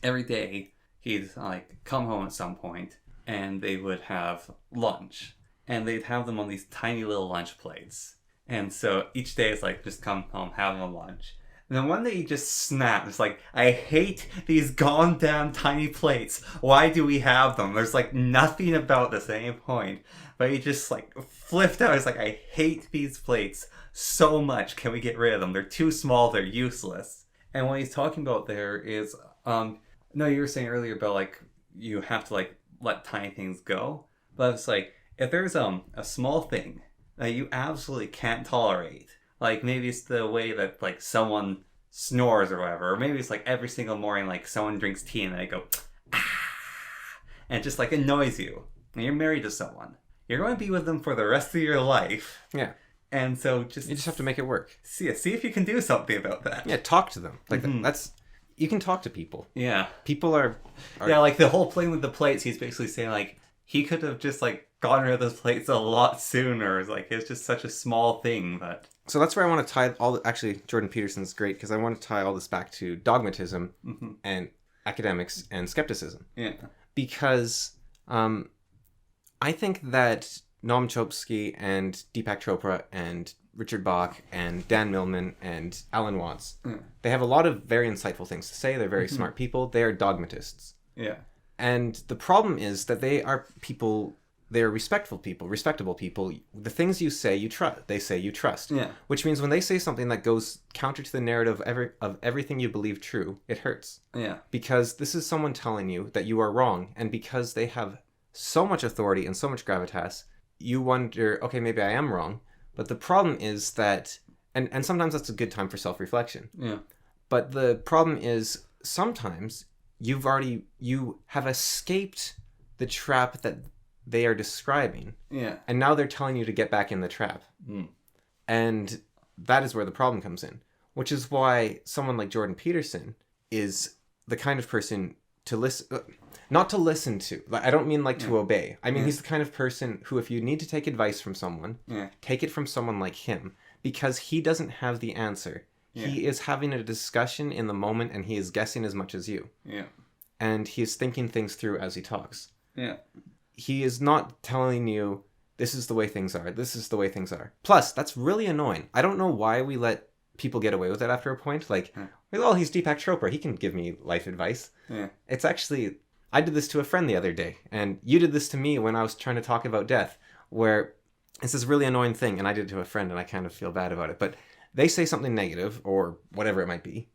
every day he'd like come home at some point and they would have lunch, and they'd have them on these tiny little lunch plates. And so each day it's like, just come home, have a lunch. And then one day he just snapped. It's like, I hate these gone down tiny plates. Why do we have them? There's like nothing about this at any point. But he just like flipped out. It's like, I hate these plates so much. Can we get rid of them? They're too small. They're useless. And what he's talking about there is, no, you were saying earlier about like, you have to like let tiny things go. But it's like, if there's a small thing that you absolutely can't tolerate, like maybe it's the way that like someone snores or whatever, or maybe it's like every single morning like someone drinks tea and they go and it just like annoys you, and you're married to someone, you're going to be with them for the rest of your life. And so you just have to make it work. See if you can do something about that. Talk to them. Like that's, you can talk to people. People are like the whole thing with the plates, he's basically saying like he could have just like gotten rid of those plates a lot sooner. It's like, it's just such a small thing. But so that's where I want to tie actually Jordan Peterson's great, because I want to tie all this back to dogmatism and academics and skepticism. Because I think that Noam Chomsky and Deepak Chopra and Richard Bach and Dan Millman and Alan Watts, they have a lot of very insightful things to say. They're very smart people. They are dogmatists. And the problem is that they are people, they're respectable people. The things you say, you trust. They say you trust. Yeah. Which means when they say something that goes counter to the narrative of everything you believe true, it hurts. Yeah. Because this is someone telling you that you are wrong. And because they have so much authority and so much gravitas, you wonder, okay, maybe I am wrong. But the problem is that, and sometimes that's a good time for self-reflection. Yeah. But the problem is sometimes you have escaped the trap that they are describing. Yeah. And now they're telling you to get back in the trap. Mm. And that is where the problem comes in. Which is why someone like Jordan Peterson is the kind of person to listen, not to listen to. Like, I don't mean like to obey. I mean, he's the kind of person who, if you need to take advice from someone, take it from someone like him, because he doesn't have the answer. Yeah. He is having a discussion in the moment, and he is guessing as much as you. Yeah. And he is thinking things through as he talks. Yeah. He is not telling you, this is the way things are. This is the way things are. Plus, that's really annoying. I don't know why we let people get away with it after a point. Like, well, he's Deepak Chopra. He can give me life advice. Yeah. It's actually... I did this to a friend the other day, and you did this to me when I was trying to talk about death, where it's this really annoying thing, and I did it to a friend, and I kind of feel bad about it. But they say something negative, or whatever it might be,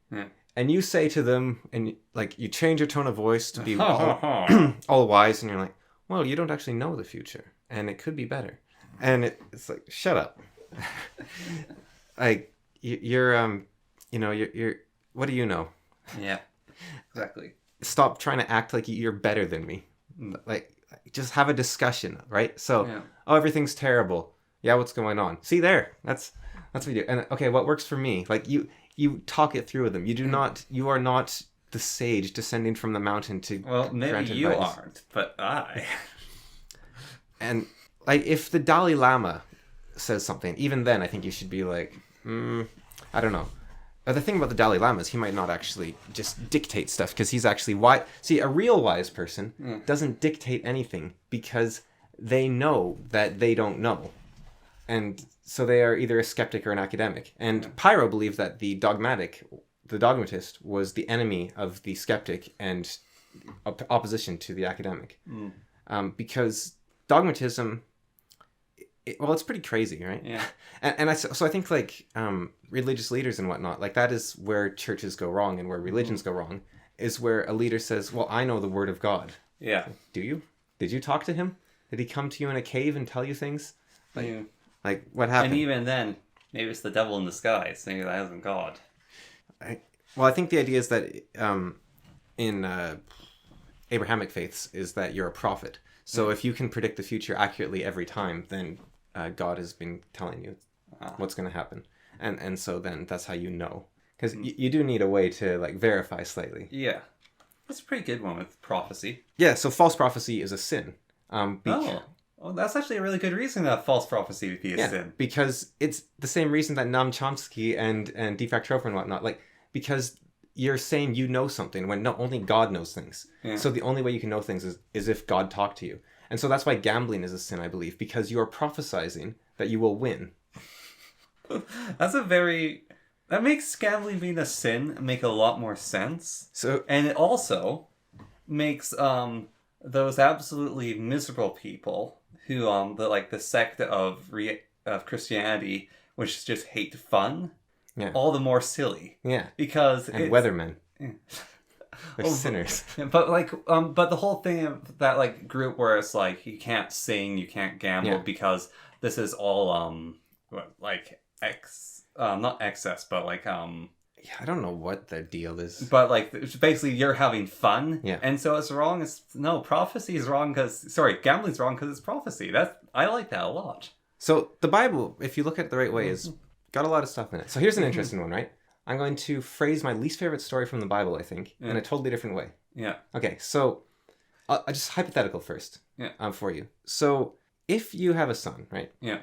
and you say to them, and like you change your tone of voice to be all wise, and you're like, well, you don't actually know the future, and it could be better. And it's like, shut up. Like, you're what do you know? Yeah, exactly. Stop trying to act like you're better than me. Like, just have a discussion, right? So, everything's terrible. Yeah, what's going on? See there, that's what you do. And okay, what works for me? Like, you talk it through with them. You are not the sage descending from the mountain to maybe you aren't, but I. And like, if the Dalai Lama says something, even then, I think you should be like, I don't know. The thing about the Dalai Lama is he might not actually just dictate stuff, because he's actually wise. See, a real wise person doesn't dictate anything, because they know that they don't know. And so they are either a skeptic or an academic. And Pyro believed that the dogmatist was the enemy of the skeptic and opposition to the academic. Because dogmatism... it's pretty crazy, right? Yeah. And I think, like, religious leaders and whatnot, like, that is where churches go wrong and where religions go wrong, is where a leader says, well, I know the word of God. Yeah. Do you? Did you talk to him? Did he come to you in a cave and tell you things? Like what happened? And even then, maybe it's the devil in disguise, saying that isn't God. I think the idea is that in Abrahamic faiths is that you're a prophet. So if you can predict the future accurately every time, then God has been telling you what's going to happen. And so then that's how you know. Because you do need a way to, like, verify slightly. Yeah. That's a pretty good one with prophecy. Yeah, so false prophecy is a sin. Well, that's actually a really good reason that false prophecy would be a sin. Because it's the same reason that Noam Chomsky and Deepak Chopra and whatnot, like, because you're saying you know something when only God knows things. Yeah. So the only way you can know things is if God talked to you. And so that's why gambling is a sin, I believe, because you are prophesizing that you will win. That makes gambling being a sin make a lot more sense. And it also makes those absolutely miserable people who the sect of Christianity, which just hate fun, all the more silly. Yeah. Because weathermen. Yeah. They're sinners. But the whole thing of that, like, group where it's like you can't sing, you can't gamble because this is all not excess, but like I don't know what the deal is. But like, basically, you're having fun, and so it's wrong. Prophecy is wrong gambling's wrong because it's prophecy. I like that a lot. So the Bible, if you look at it the right way, is got a lot of stuff in it. So here's an interesting one, right? I'm going to phrase my least favorite story from the Bible, I think, in a totally different way. Yeah. Okay, so I'll just hypothetical first. Yeah. For you. So if you have a son, right? Yeah.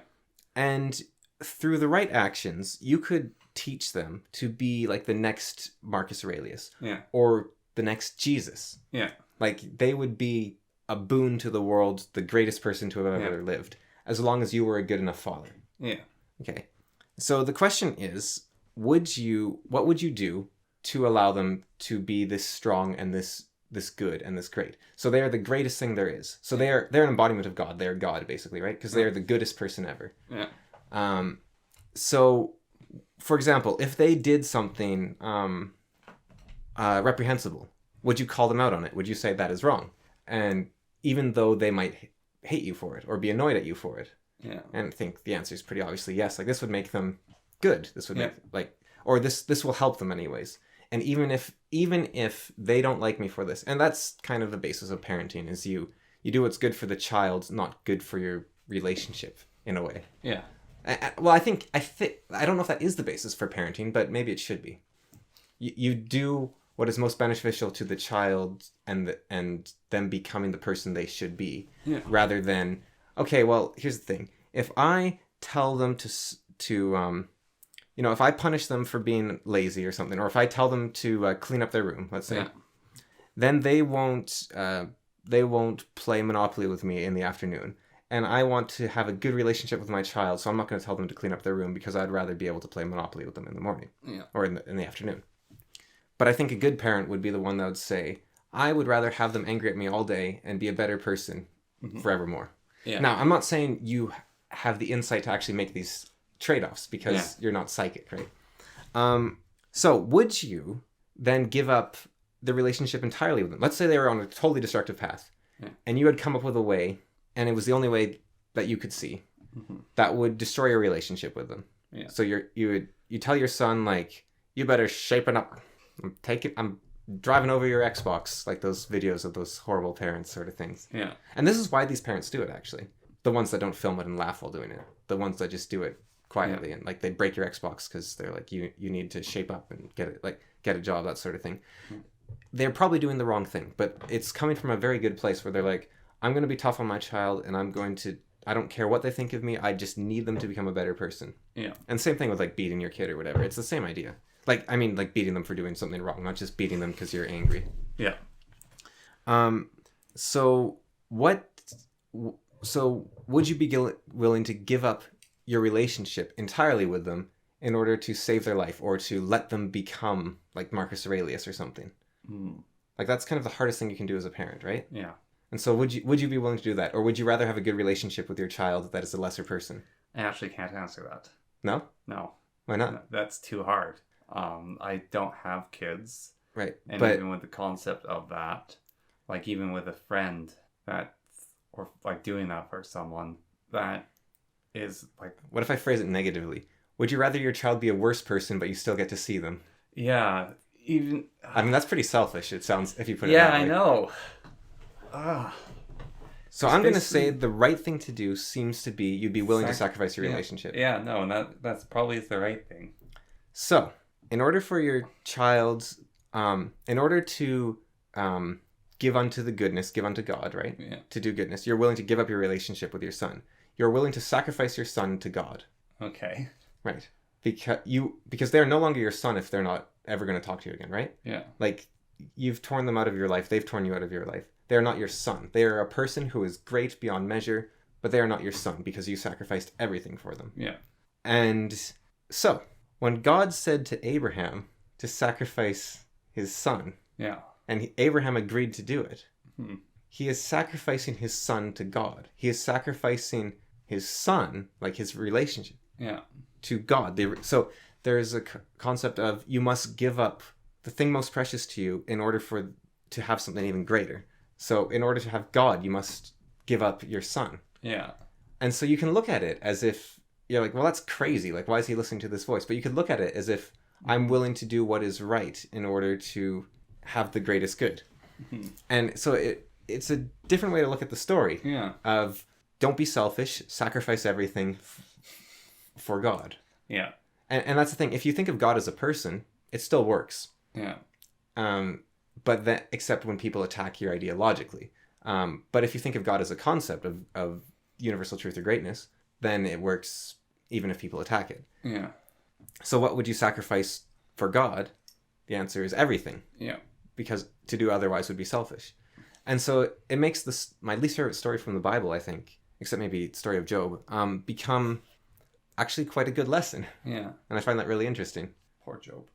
And through the right actions, you could teach them to be like the next Marcus Aurelius. Yeah. Or the next Jesus. Yeah. Like, they would be a boon to the world, the greatest person to have ever lived, as long as you were a good enough father. Yeah. Okay. So the question is, what would you do to allow them to be this strong and this this good and this great. So they are the greatest thing there is. So they're an embodiment of God. They're God, basically, right? Because they are the goodest person ever. Yeah. So, for example, if they did something reprehensible, would you call them out on it? Would you say that is wrong? And even though they might hate you for it or be annoyed at you for it. Yeah. And I think the answer is pretty obviously yes. Like, this would make them good. This would make, or this will help them anyways. And even if they don't like me for this, and that's kind of the basis of parenting, is you do what's good for the child, not good for your relationship in a way. Yeah. Well, I think I don't know if that is the basis for parenting, but maybe it should be. You do what is most beneficial to the child and them becoming the person they should be, rather than, okay, well, here's the thing. If I tell them to if I punish them for being lazy or something, or if I tell them to clean up their room, let's say, then they won't play Monopoly with me in the afternoon. And I want to have a good relationship with my child, so I'm not going to tell them to clean up their room because I'd rather be able to play Monopoly with them in the morning or in the afternoon. But I think a good parent would be the one that would say, I would rather have them angry at me all day and be a better person forevermore. Yeah. Now, I'm not saying you have the insight to actually make these trade-offs because you're not psychic, right? So would you then give up the relationship entirely with them? Let's say they were on a totally destructive path and you had come up with a way, and it was the only way that you could see, that would destroy your relationship with them. Yeah. So you tell your son, like, you better shape it up. I'm driving over your Xbox, like those videos of those horrible parents sort of things. Yeah. And this is why these parents do it, actually. The ones that don't film it and laugh while doing it. The ones that just do it quietly and like they break your Xbox because they're like, you need to shape up and get a job, that sort of thing. They're probably doing the wrong thing, but it's coming from a very good place where they're like, I'm going to be tough on my child, and I don't care what they think of me. I just need them to become a better person. Yeah. And same thing with like beating your kid or whatever. It's the same idea. Like, I mean, like beating them for doing something wrong, not just beating them because you're angry. Yeah. So would you be willing to give up your relationship entirely with them in order to save their life or to let them become like Marcus Aurelius or something? Like, that's kind of the hardest thing you can do as a parent, right? Yeah. And so would you be willing to do that? Or would you rather have a good relationship with your child that is a lesser person? I actually can't answer that. No? No. Why not? That's too hard. I don't have kids. Right. And even with the concept of that, like even with a friend or like doing that for someone, that is like... What if I phrase it negatively? Would you rather your child be a worse person, but you still get to see them? Yeah. Even... I mean, that's pretty selfish, it sounds, if you put it that way. Yeah, I know. So I'm going to say the right thing to do seems to be you'd be willing to sacrifice your relationship. Yeah, no, and that's probably the right thing. So, in order for your child, in order to give unto the goodness, give unto God, right? Yeah. To do goodness, you're willing to give up your relationship with your son. You're willing to sacrifice your son to God. Okay. Right. Because they're no longer your son if they're not ever going to talk to you again, right? Yeah. Like, you've torn them out of your life. They've torn you out of your life. They are not your son. They are a person who is great beyond measure, but they are not your son because you sacrificed everything for them. Yeah. And so, when God said to Abraham to sacrifice his son, and Abraham agreed to do it, he is sacrificing his son to God. He is sacrificing his son, like his relationship, to God. So there is a concept of you must give up the thing most precious to you in order to have something even greater. So in order to have God, you must give up your son. Yeah. And so you can look at it as if you're like, well, that's crazy. Like, why is he listening to this voice? But you could look at it as if I'm willing to do what is right in order to have the greatest good. Mm-hmm. And so it's a different way to look at the story. Yeah. Of don't be selfish, sacrifice everything for God. Yeah. And that's the thing. If you think of God as a person, it still works. Yeah. But then, except when people attack you ideologically. But if you think of God as a concept of universal truth or greatness, then it works even if people attack it. Yeah. So what would you sacrifice for God? The answer is everything. Yeah. Because to do otherwise would be selfish. And so it makes my least favorite story from the Bible, I think, except maybe the story of Job, become actually quite a good lesson. Yeah. And I find that really interesting. Poor Job.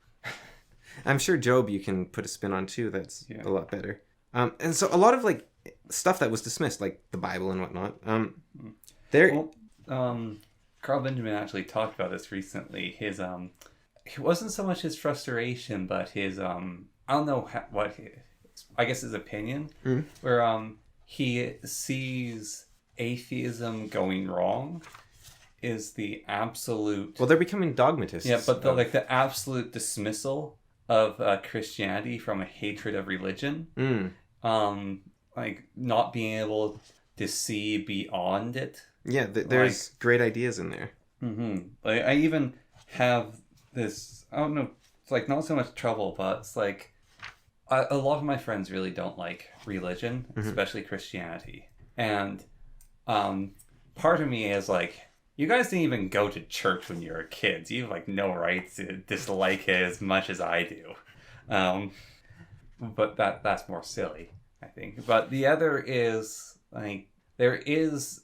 I'm sure Job you can put a spin on too that's a lot better. And so a lot of like stuff that was dismissed, like the Bible and whatnot. There. Well, Carl Benjamin actually talked about this recently. His it wasn't so much his frustration, but his I don't know I guess his opinion, where he sees atheism going wrong is the absolute. Well, they're becoming dogmatists. Yeah, but the absolute dismissal of Christianity from a hatred of religion. Like not being able to see beyond it. Yeah, there's great ideas in there. Like I even have this. I don't know. It's like not so much trouble, but it's like a lot of my friends really don't like religion, especially Christianity, and part of me is like, you guys didn't even go to church when you were kids. You have like no right to dislike it as much as I do. But that's more silly, I think. But the other is like there is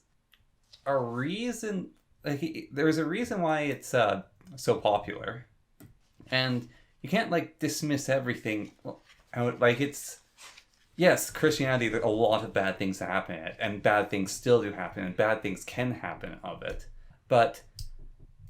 a reason. Like there's a reason why it's so popular, and you can't like dismiss everything. Like it's yes, Christianity. There are a lot of bad things that happen in it, and bad things still do happen, and bad things can happen of it. But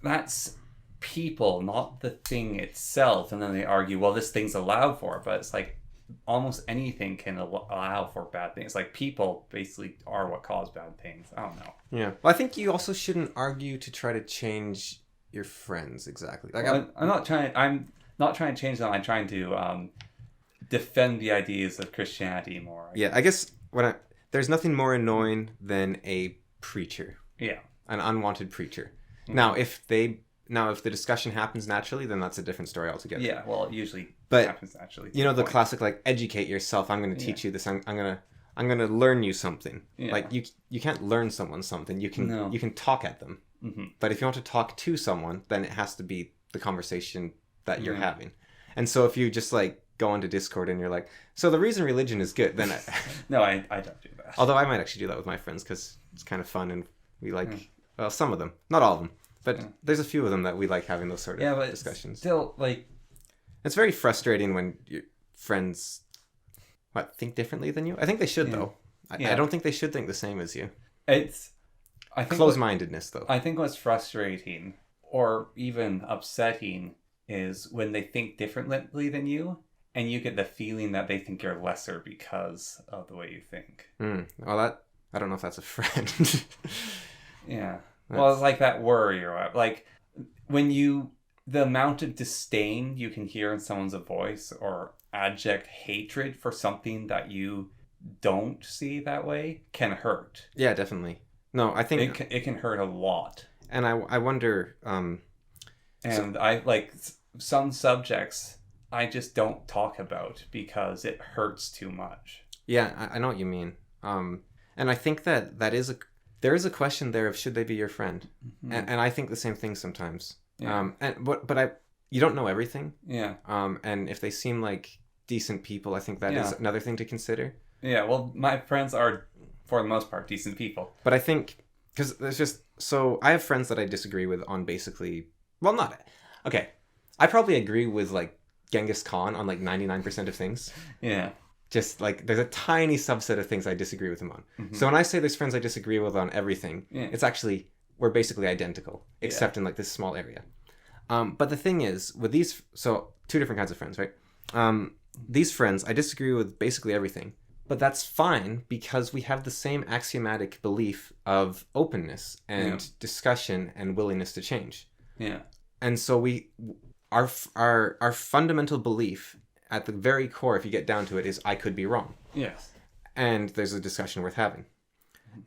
that's people, not the thing itself. And then they argue, well, this thing's allowed for. But it's like almost anything can allow for bad things. Like people basically are what cause bad things. I don't know. Yeah. Well, I think you also shouldn't argue to try to change your friends exactly. Like I'm not trying to change them. I'm trying to defend the ideas of Christianity more. I guess there's nothing more annoying than a preacher. Yeah. An unwanted preacher. Now, if the discussion happens naturally, then that's a different story altogether. Yeah, well, it usually happens naturally. You know the classic like educate yourself. I'm going to teach you this. I'm going to learn you something. Yeah. Like you can't learn someone something. You can talk at them. But if you want to talk to someone, then it has to be the conversation that you're having. And so if you just like go onto Discord and you're like, so the reason religion is good, then no, I don't do that. Although I might actually do that with my friends because it's kind of fun and we like. Well, some of them, not all of them, but there's a few of them that we like having those sort of discussions. Still, like, it's very frustrating when your friends think differently than you. I think they should though. I don't think they should think the same as you. I think close-mindedness though. I think what's frustrating or even upsetting is when they think differently than you, and you get the feeling that they think you're lesser because of the way you think. Well, I don't know if that's a friend. Yeah. Well, it's like that worry or like when the amount of disdain you can hear in someone's voice or abject hatred for something that you don't see that way can hurt. Yeah, definitely. No, I think it can hurt a lot. And I wonder. And I like some subjects I just don't talk about because it hurts too much. Yeah, I know what you mean. And I think that is there is a question there of should they be your friend, and I think the same thing sometimes. Yeah. But you don't know everything. Yeah. And if they seem like decent people, I think that is another thing to consider. Yeah. Well, my friends are for the most part decent people. But I think because there's just I have friends that I disagree with on basically I probably agree with like Genghis Khan on like 99% of things. Yeah. Just like there's a tiny subset of things I disagree with him on. So when I say there's friends I disagree with on everything, it's actually we're basically identical, except in like this small area. But the thing is with these, so two different kinds of friends, right? These friends I disagree with basically everything, but that's fine because we have the same axiomatic belief of openness and discussion and willingness to change. Yeah. And so our fundamental belief at the very core, if you get down to it, is I could be wrong. Yes. And there's a discussion worth having.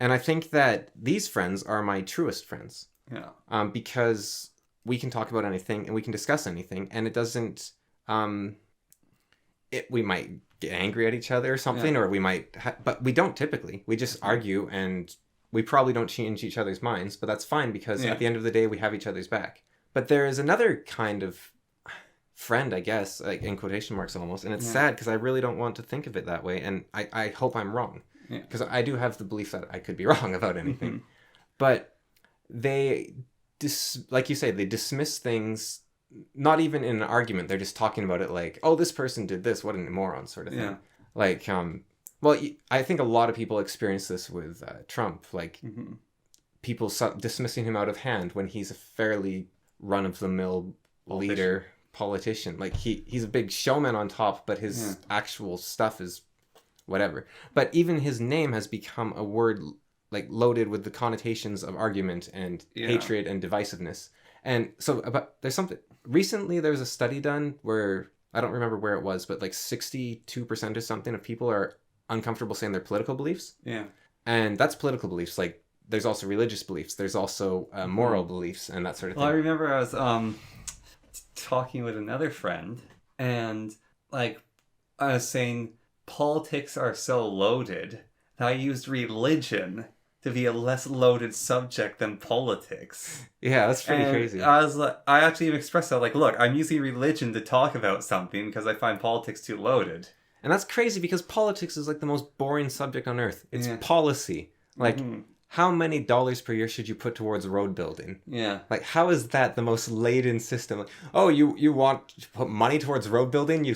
And I think that these friends are my truest friends. Yeah. Because we can talk about anything and we can discuss anything, and it doesn't. We might get angry at each other or something, or we might, but we don't typically. We just argue, and we probably don't change each other's minds. But that's fine because at the end of the day, we have each other's back. But there is another kind of friend, I guess, like in quotation marks almost, and it's sad because I really don't want to think of it that way, and I hope I'm wrong, because I do have the belief that I could be wrong about anything. But they like you say, they dismiss things, not even in an argument, they're just talking about it like, oh, this person did this, what a moron sort of thing. Like Well, I think a lot of people experience this with Trump, like people dismissing him out of hand when he's a fairly run-of-the-mill leader, politician. Like he's a big showman on top, but his actual stuff is whatever. But even his name has become a word like loaded with the connotations of argument and hatred and divisiveness. And so there's something recently there was a study done where I don't remember where it was, but like 62% or something of people are uncomfortable saying their political beliefs. Yeah. And that's political beliefs. Like there's also religious beliefs. There's also moral beliefs and that sort of thing. Well, I remember I was talking with another friend, and like I was saying politics are so loaded that I used religion to be a less loaded subject than politics. Yeah, that's pretty crazy. I was like, I actually even expressed that, like, look, I'm using religion to talk about something because I find politics too loaded. And that's crazy because politics is like the most boring subject on earth. It's policy. Like, how many dollars per year should you put towards road building? Yeah. Like, how is that the most laden system? Like, oh, you want to put money towards road building, you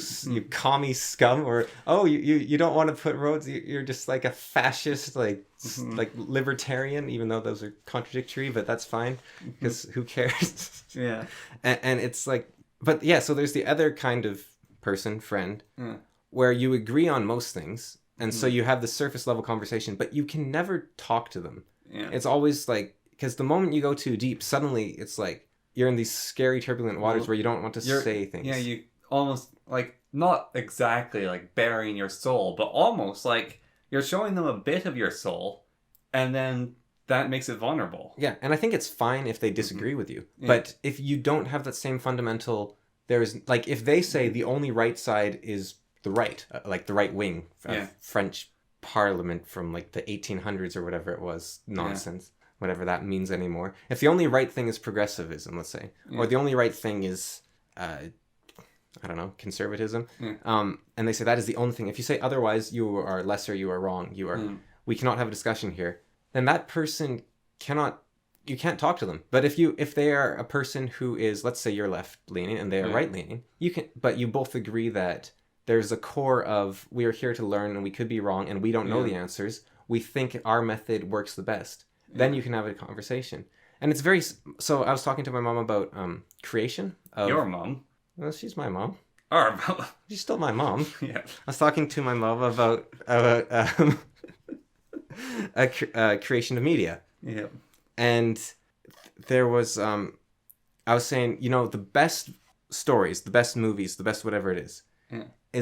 commie scum? Or, oh, you don't want to put roads, you're just like a fascist, like libertarian, even though those are contradictory, but that's fine, because who cares? Yeah. And it's like, but yeah, so there's the other kind of person, friend, where you agree on most things. And so you have the surface level conversation, but you can never talk to them. Yeah. It's always like, because the moment you go too deep, suddenly it's like you're in these scary, turbulent waters where you don't want to say things. Yeah, you almost like, not exactly like burying your soul, but almost like you're showing them a bit of your soul, and then that makes it vulnerable. Yeah, and I think it's fine if they disagree with you. Yeah. But if you don't have that same fundamental, there's like, if they say the only right side is the right, like the right wing of French Parliament from like the 1800s or whatever it was, nonsense, whatever that means anymore. If the only right thing is progressivism, let's say, or the only right thing is, I don't know, conservatism, and they say that is the only thing. If you say otherwise, you are lesser, you are wrong, you are, we cannot have a discussion here. Then that person you can't talk to them. But if they are a person who is, let's say you're left leaning and they are right leaning, but you both agree that there's a core of, we are here to learn and we could be wrong and we don't know the answers. We think our method works the best. Then you can have a conversation. And it's very, so I was talking to my mom about creation. Your mom? Well, she's my mom. Our mom. She's still my mom. Yeah. I was talking to my mom about creation of media. Yeah. And there was, I was saying, the best stories, the best movies, the best whatever it is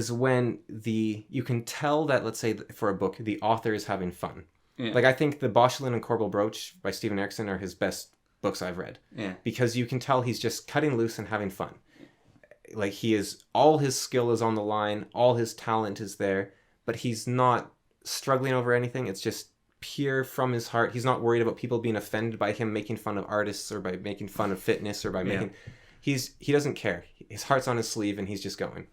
when you can tell that, let's say for a book, the author is having fun. Yeah. Like I think the Boshelin and Corbel Brooch by Stephen Erickson are his best books I've read. Yeah. Because you can tell he's just cutting loose and having fun. Like all his skill is on the line, all his talent is there, but he's not struggling over anything. It's just pure from his heart. He's not worried about people being offended by him making fun of artists or by making fun of fitness or by making... He doesn't care. His heart's on his sleeve and he's just going.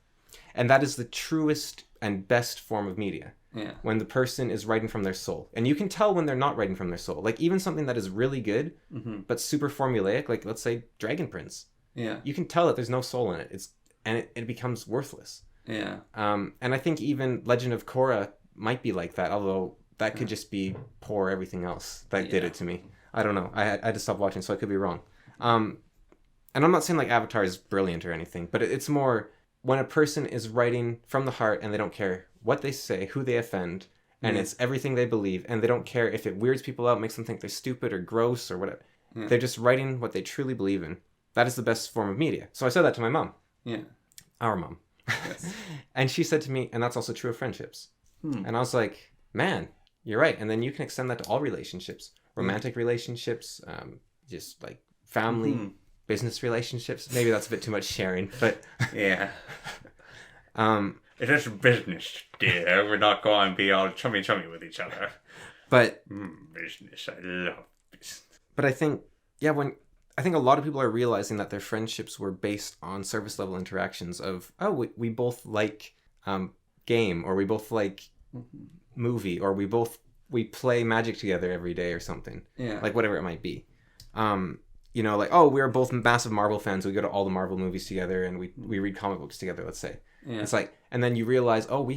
And that is the truest and best form of media. Yeah. When the person is writing from their soul. And you can tell when they're not writing from their soul. Like even something that is really good, but super formulaic, like let's say Dragon Prince. Yeah. You can tell that there's no soul in it. It becomes worthless. Yeah. And I think even Legend of Korra might be like that, although that could just be poor everything else that did it to me. I don't know. I had to stop watching, so I could be wrong. And I'm not saying like Avatar is brilliant or anything, but it's more when a person is writing from the heart and they don't care what they say, who they offend, and it's everything they believe, and they don't care if it weirds people out, makes them think they're stupid or gross or whatever. Yeah. They're just writing what they truly believe in. That is the best form of media. So I said that to my mom. Yeah. Our mom. Yes. And she said to me, and that's also true of friendships. And I was like, man, you're right. And then you can extend that to all relationships, romantic relationships, just like family, business relationships. Maybe that's a bit too much sharing, but yeah. It is business, dear. We're not going to be all chummy with each other. But business, I love business. But I think, I think a lot of people are realizing that their friendships were based on surface level interactions of, we both like game, or we both like movie, or we play Magic together every day or something. Yeah. Like whatever it might be. Like, we're both massive Marvel fans. We go to all the Marvel movies together and we read comic books together, let's say. Yeah. It's like, and then you realize, we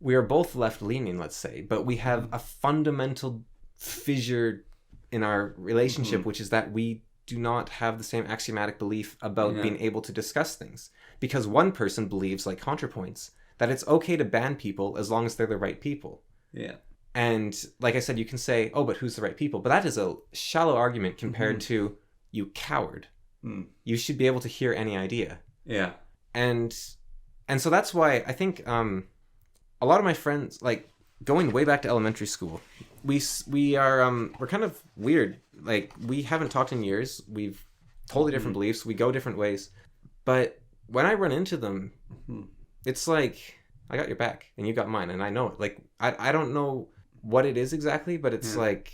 we are both left-leaning, let's say, but we have a fundamental fissure in our relationship, which is that we do not have the same axiomatic belief about being able to discuss things. Because one person believes, like ContraPoints, that it's okay to ban people as long as they're the right people. Yeah. And like I said, you can say, oh, but who's the right people? But that is a shallow argument compared to, you coward. You should be able to hear any idea. Yeah. And so that's why I think a lot of my friends, like going way back to elementary school, we're kind of weird. Like, we haven't talked in years. We've totally different beliefs. We go different ways. But when I run into them, it's like, I got your back and you got mine, and I know it. Like, I don't know what it is exactly, but it's like,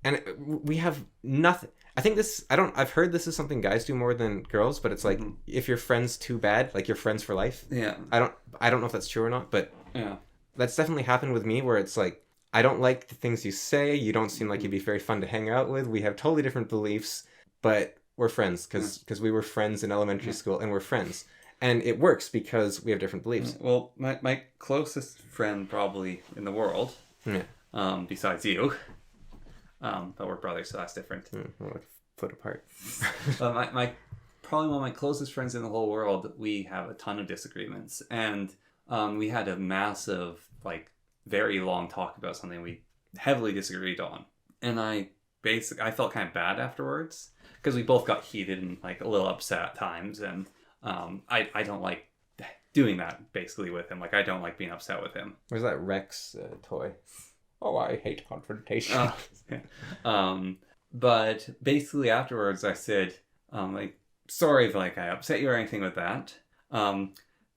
and we have nothing. I think I've heard this is something guys do more than girls, but it's like, if your friend's too bad, like, you're friends for life. Yeah. I don't know if that's true or not, but that's definitely happened with me, where it's like, I don't like the things you say. You don't seem like you'd be very fun to hang out with. We have totally different beliefs, but we're friends because we were friends in elementary school, and we're friends. And it works because we have different beliefs. Well, my closest friend probably in the world, besides you, but we're brothers, so that's different. We're like a foot apart. But my probably one of my closest friends in the whole world, we have a ton of disagreements. And we had a massive, like, very long talk about something we heavily disagreed on. And I felt kind of bad afterwards, because we both got heated and, like, a little upset at times. And I don't like doing that, basically, with him. Like, I don't like being upset with him. Where's that Rex toy? Oh, I hate confrontation. But basically afterwards I said, like, sorry if, like, I upset you or anything with that.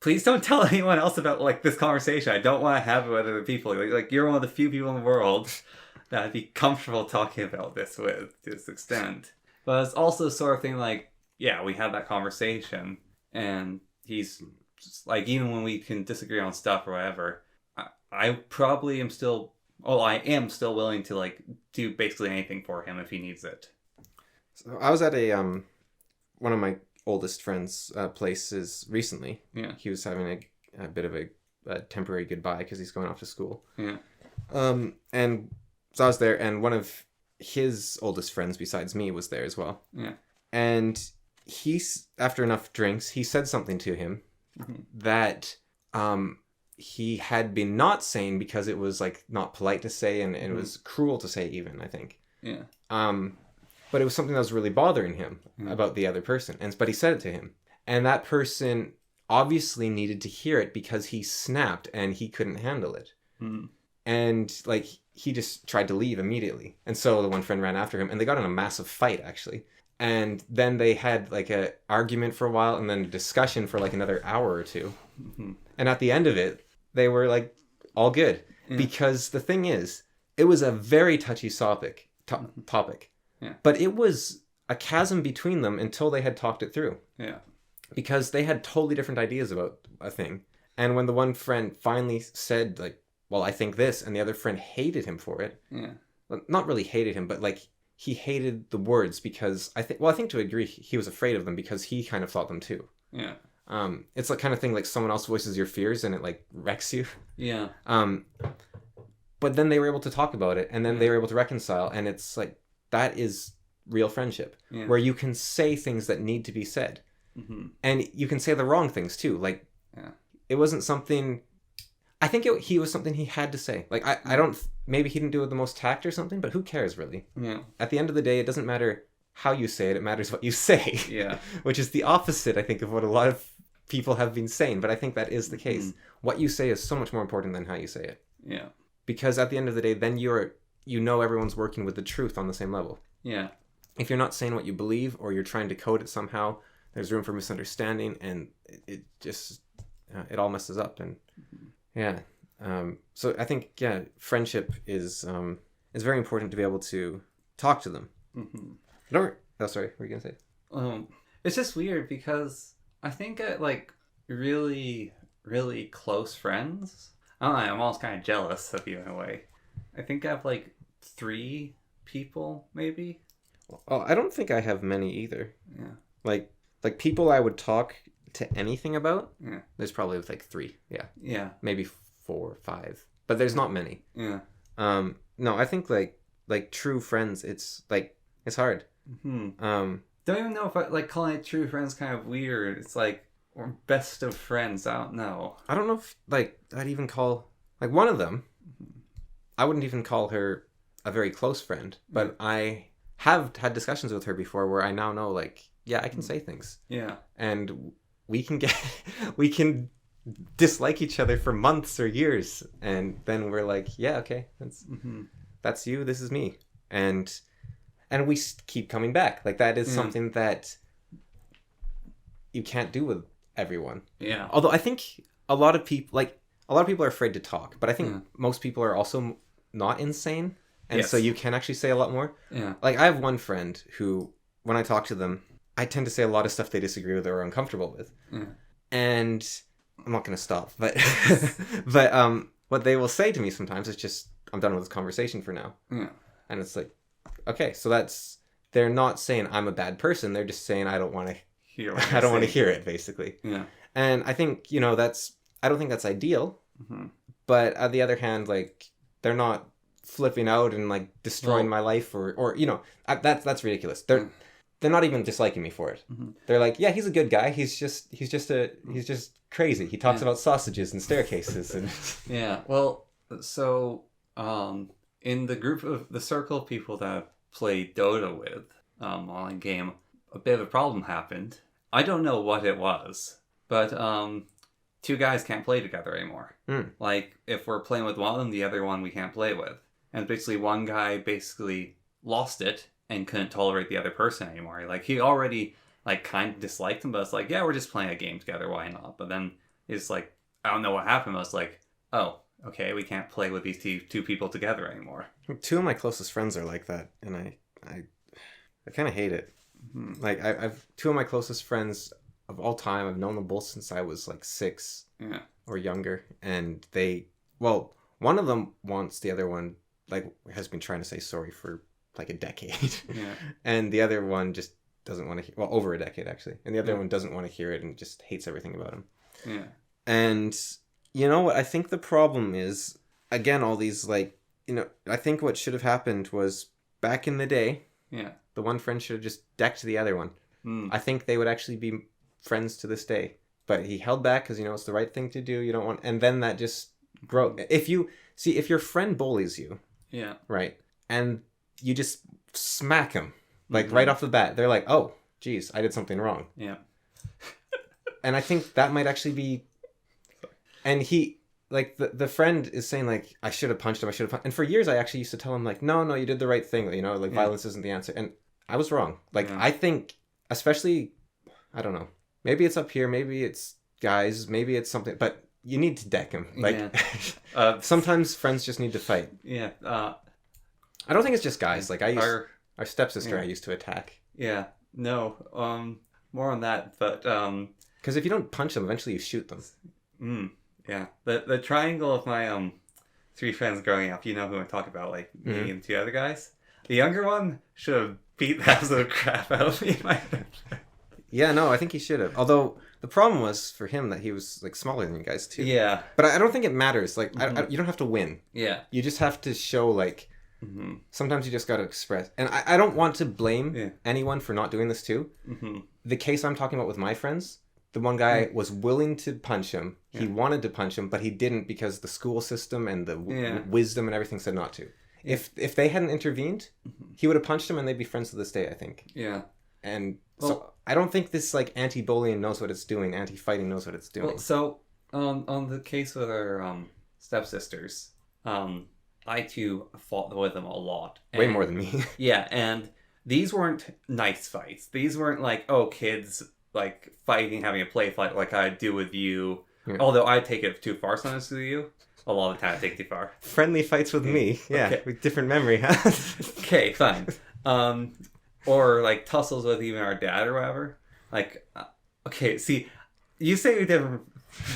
Please don't tell anyone else about, like, this conversation. I don't want to have it with other people. Like, you're one of the few people in the world that I'd be comfortable talking about this with, to this extent. But it's also sort of thing like, yeah, we had that conversation, and he's just, like, even when we can disagree on stuff or whatever, I probably am still, I am still willing to, like, do basically anything for him if he needs it. So I was at a one of my oldest friends' places recently. Yeah. He was having a bit of a temporary goodbye because he's going off to school. Yeah. And so I was there, and one of his oldest friends besides me was there as well. Yeah. And after enough drinks, he said something to him that he had been not saying because it was, like, not polite to say, and it was cruel to say even, I think. Yeah. But it was something that was really bothering him about the other person. But he said it to him. And that person obviously needed to hear it because he snapped and he couldn't handle it. And, like, he just tried to leave immediately. And so the one friend ran after him, and they got in a massive fight, actually. And then they had, like, a argument for a while, and then a discussion for, like, another hour or two. And at the end of it, they were, like, all good. Because the thing is, it was a very touchy topic. Yeah. But it was a chasm between them until they had talked it through. Yeah. Because they had totally different ideas about a thing. And when the one friend finally said, like, well, I think this, and the other friend hated him for it. Yeah. Well, not really hated him, but, like, he hated the words because I think to a degree he was afraid of them because he kind of thought them too. Yeah. It's like kind of thing like someone else voices your fears and it, like, wrecks you. Yeah. But then they were able to talk about it, and then they were able to reconcile, and it's like, that is real friendship, where you can say things that need to be said. And you can say the wrong things too. Like, it wasn't something, I think he was something he had to say. Like, I don't, maybe he didn't do it with the most tact or something, but who cares really? Yeah. At the end of the day, it doesn't matter how you say it, it matters what you say. Yeah. Which is the opposite, I think, of what a lot of people have been saying, but I think that is the case. What you say is so much more important than how you say it. Yeah. Because at the end of the day, then you know everyone's working with the truth on the same level. Yeah. If you're not saying what you believe, or you're trying to code it somehow, there's room for misunderstanding, and it just it all messes up. And so I think friendship is very important to be able to talk to them. Oh, sorry, what were you gonna say? It's just weird because I think like really, really close friends. I don't know, I'm almost kind of jealous of you in a way. I think I have like 3 people, maybe. Oh, I don't think I have many either. Yeah. Like people I would talk to anything about. Yeah. There's probably like 3. Yeah. Yeah. Maybe 4, 5, but there's not many. Yeah. No, I think like true friends, it's like it's hard. Don't even know if I like calling it true friends kind of weird. It's like we're best of friends. I don't know. I don't know if like I'd even call like one of them. I wouldn't even call her a very close friend, but I have had discussions with her before where I now know like, yeah, I can say things. Yeah. And we can dislike each other for months or years, and then we're like, yeah, okay, that's you, this is me, and we keep coming back. Like that is something that you can't do with everyone. Yeah. Although I think a lot of people are afraid to talk, but I think most people are also not insane, and so you can actually say a lot more. Yeah. Like I have one friend who, when I talk to them, I tend to say a lot of stuff they disagree with or are uncomfortable with. And I'm not going to stop, but what they will say to me sometimes is just, I'm done with this conversation for now. And it's like, okay, so they're not saying I'm a bad person. They're just saying I don't want to hear it, basically. Yeah. And I think, I don't think that's ideal. But on the other hand, like, they're not flipping out and like destroying my life or that's ridiculous. They're not even disliking me for it. They're like, yeah, he's a good guy. He's just crazy. He talks about sausages and staircases and yeah. Well, so in the circle of people that I played Dota with, online game, a bit of a problem happened. I don't know what it was, but two guys can't play together anymore. Like if we're playing with one of them, the other one we can't play with. And basically one guy lost it and couldn't tolerate the other person anymore. Like he already like kind of disliked him, but it's like, yeah, we're just playing a game together, why not? But then it's like, I don't know what happened. I was like, oh, okay, we can't play with these two people together anymore. Two of my closest friends are like that, and I kind of hate it. Like I've two of my closest friends of all time. I've known them both since I was like 6 or younger, and one of them wants the other one, like has been trying to say sorry for like a decade, and the other one just doesn't want to over a decade actually, and the other one doesn't want to hear it and just hates everything about him. And you know what I think the problem is, again, all these like, I think what should have happened was back in the day, the one friend should have just decked the other one. I think they would actually be friends to this day, but he held back because it's the right thing to do. You don't want, and then that just grow. If your friend bullies you, right, and you just smack him like right off the bat, they're like, oh geez, I did something wrong. And I think that might actually be, and he like the friend is saying like, I should have punched him, and for years I actually used to tell him like, no, you did the right thing, like violence isn't the answer, and I was wrong. Like I think, especially, I don't know, maybe it's up here, maybe it's guys, maybe it's something, but you need to deck him. Like sometimes friends just need to fight. I don't think it's just guys. Like our stepsister I used to attack. More on that, but because if you don't punch them, eventually you shoot them. The triangle of my 3 friends growing up, you know who I'm talking about, like me and 2 other guys. The younger one should have beat the absolute crap out of me. I think he should have. Although the problem was for him that he was like smaller than you guys too. But I don't think it matters. Like you don't have to win. You just have to show like. Sometimes you just got to express, and I don't want to blame anyone for not doing this too. The case I'm talking about with my friends, the one guy was willing to punch him. He wanted to punch him, but he didn't because the school system and the wisdom and everything said not to. If they hadn't intervened, he would have punched him, and they'd be friends to this day, I think. And so I don't think this like anti-bullying knows what it's doing. Anti-fighting knows what it's doing. Well, so on the case with our stepsisters, I too fought with them a lot. Way more than me. And these weren't nice fights. These weren't like, oh, kids like fighting, having a play fight like I do with you. Although I take it too far sometimes with you. A lot of the time I take it too far. Friendly fights with me. With different memory. Okay, fine. Or like tussles with even our dad or whatever. Like, okay, see, you say we have different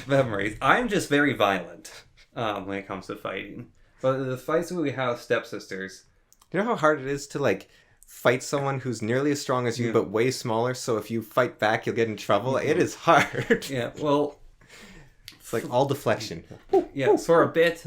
memories. I'm just very violent when it comes to fighting. But the fights we have with stepsisters... You know how hard it is to, like, fight someone who's nearly as strong as you, but way smaller, so if you fight back, you'll get in trouble? It is hard. Well, It's like all deflection. Yeah, so for a bit,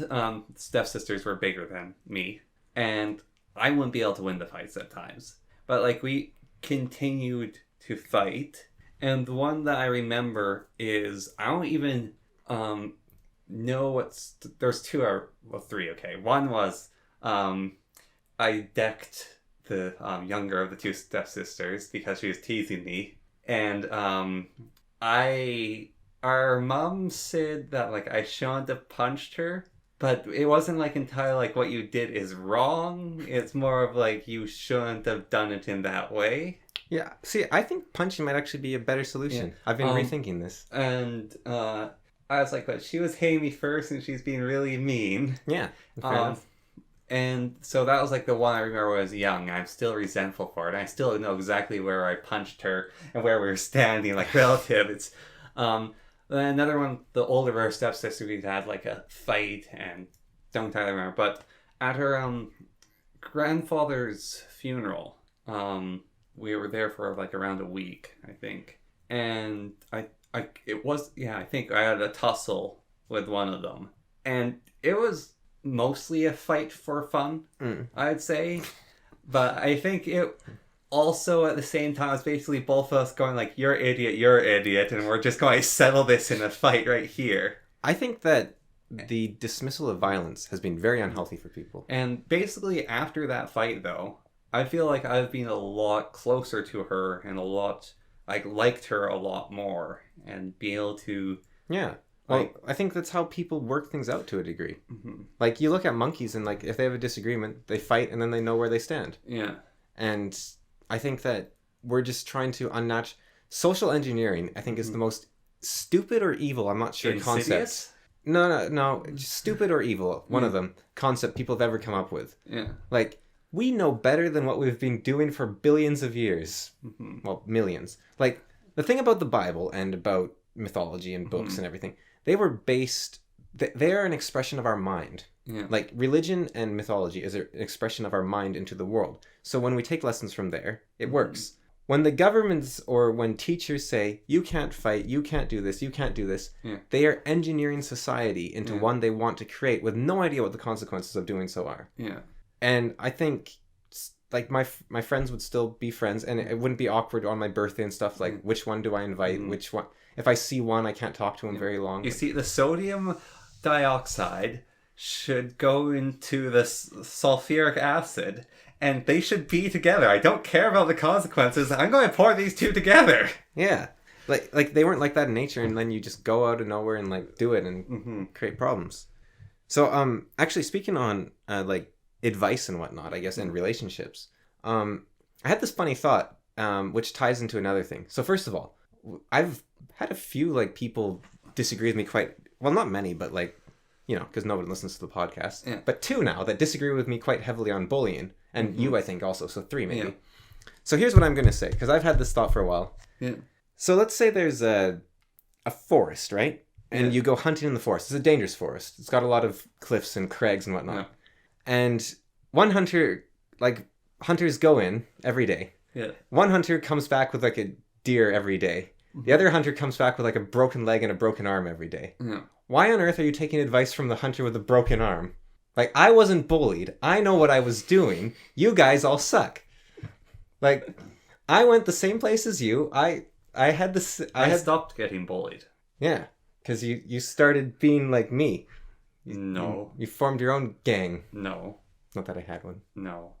stepsisters were bigger than me, and I wouldn't be able to win the fights at times. But like we continued to fight, and the one that I remember is I don't even know what's. There's two or well three. Okay, one was I decked the younger of the two stepsisters because she was teasing me, and our mom said that like I shouldn't have punched her, but it wasn't like entirely like what you did is wrong. It's more of like you shouldn't have done it in that way. Yeah. See, I think punching might actually be a better solution. Yeah. I've been rethinking this. And I was like, but she was hitting me first and she's being really mean. Yeah. And so that was like the one I remember when I was young. I'm still resentful for it. I still know exactly where I punched her and where we were standing, like relative. It's then another one, the older of our stepsister, we had like a fight and don't entirely remember. But at her grandfather's funeral, we were there for like around a week, I think. And I think I had a tussle with one of them. And it was mostly a fight for fun, I'd say. But I think it also at the same time was basically both of us going like, you're idiot, and we're just going to settle this in a fight right here. I think that the dismissal of violence has been very unhealthy for people. And basically after that fight though, I feel like I've been a lot closer to her and a lot liked her a lot more and be able to well, I think that's how people work things out to a degree. Mm-hmm. Like, you look at monkeys and, like, if they have a disagreement, they fight and then they know where they stand. Yeah. And I think that we're just trying to unnatch... Social engineering, I think, is the most stupid or evil, I'm not sure, Insidious? concept. No. Stupid or evil, one of them, concept people have ever come up with. Yeah. Like, we know better than what we've been doing for billions of years. Mm-hmm. Well, millions. Like, the thing about the Bible and about mythology and books and everything... They were based... They are an expression of our mind. Yeah. Like, religion and mythology is an expression of our mind into the world. So when we take lessons from there, it works. When the governments or when teachers say, you can't fight, you can't do this, they are engineering society into one they want to create with no idea what the consequences of doing so are. Yeah. And I think, like, my friends would still be friends, and it wouldn't be awkward on my birthday and stuff, like, which one do I invite, which one... If I see one, I can't talk to him very long. You see, the sodium dioxide should go into the sulfuric acid, and they should be together. I don't care about the consequences. I'm going to pour these two together. Yeah. Like they weren't like that in nature, and then you just go out of nowhere and, like, do it and create problems. So, actually, speaking on, like, advice and whatnot, I guess, and relationships, I had this funny thought, which ties into another thing. So, first of all, I've had a few, like, people disagree with me quite... Well, not many, but, like, you know, because nobody listens to the podcast. Yeah. But two now that disagree with me quite heavily on bullying. And you, I think, also. So three, maybe. Yeah. So here's what I'm going to say, because I've had this thought for a while. Yeah. So let's say there's a forest, right? And you go hunting in the forest. It's a dangerous forest. It's got a lot of cliffs and crags and whatnot. Yeah. And one hunter... Like, hunters go in every day. Yeah. One hunter comes back with, like, a deer every day. The other hunter comes back with like a broken leg and a broken arm every day. Yeah. Why on earth are you taking advice from the hunter with a broken arm? Like, I wasn't bullied. I know what I was doing. You guys all suck. Like, I went the same place as you. I had this... I stopped getting bullied. Yeah. Because you started being like me. No. You formed your own gang. No. Not that I had one. No.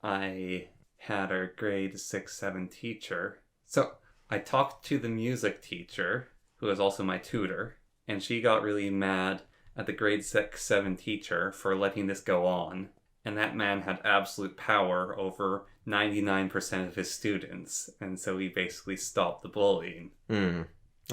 I had our grade 6-7 teacher. So... I talked to the music teacher, who was also my tutor, and she got really mad at the grade 6-7 teacher for letting this go on. And that man had absolute power over 99% of his students. And so he basically stopped the bullying.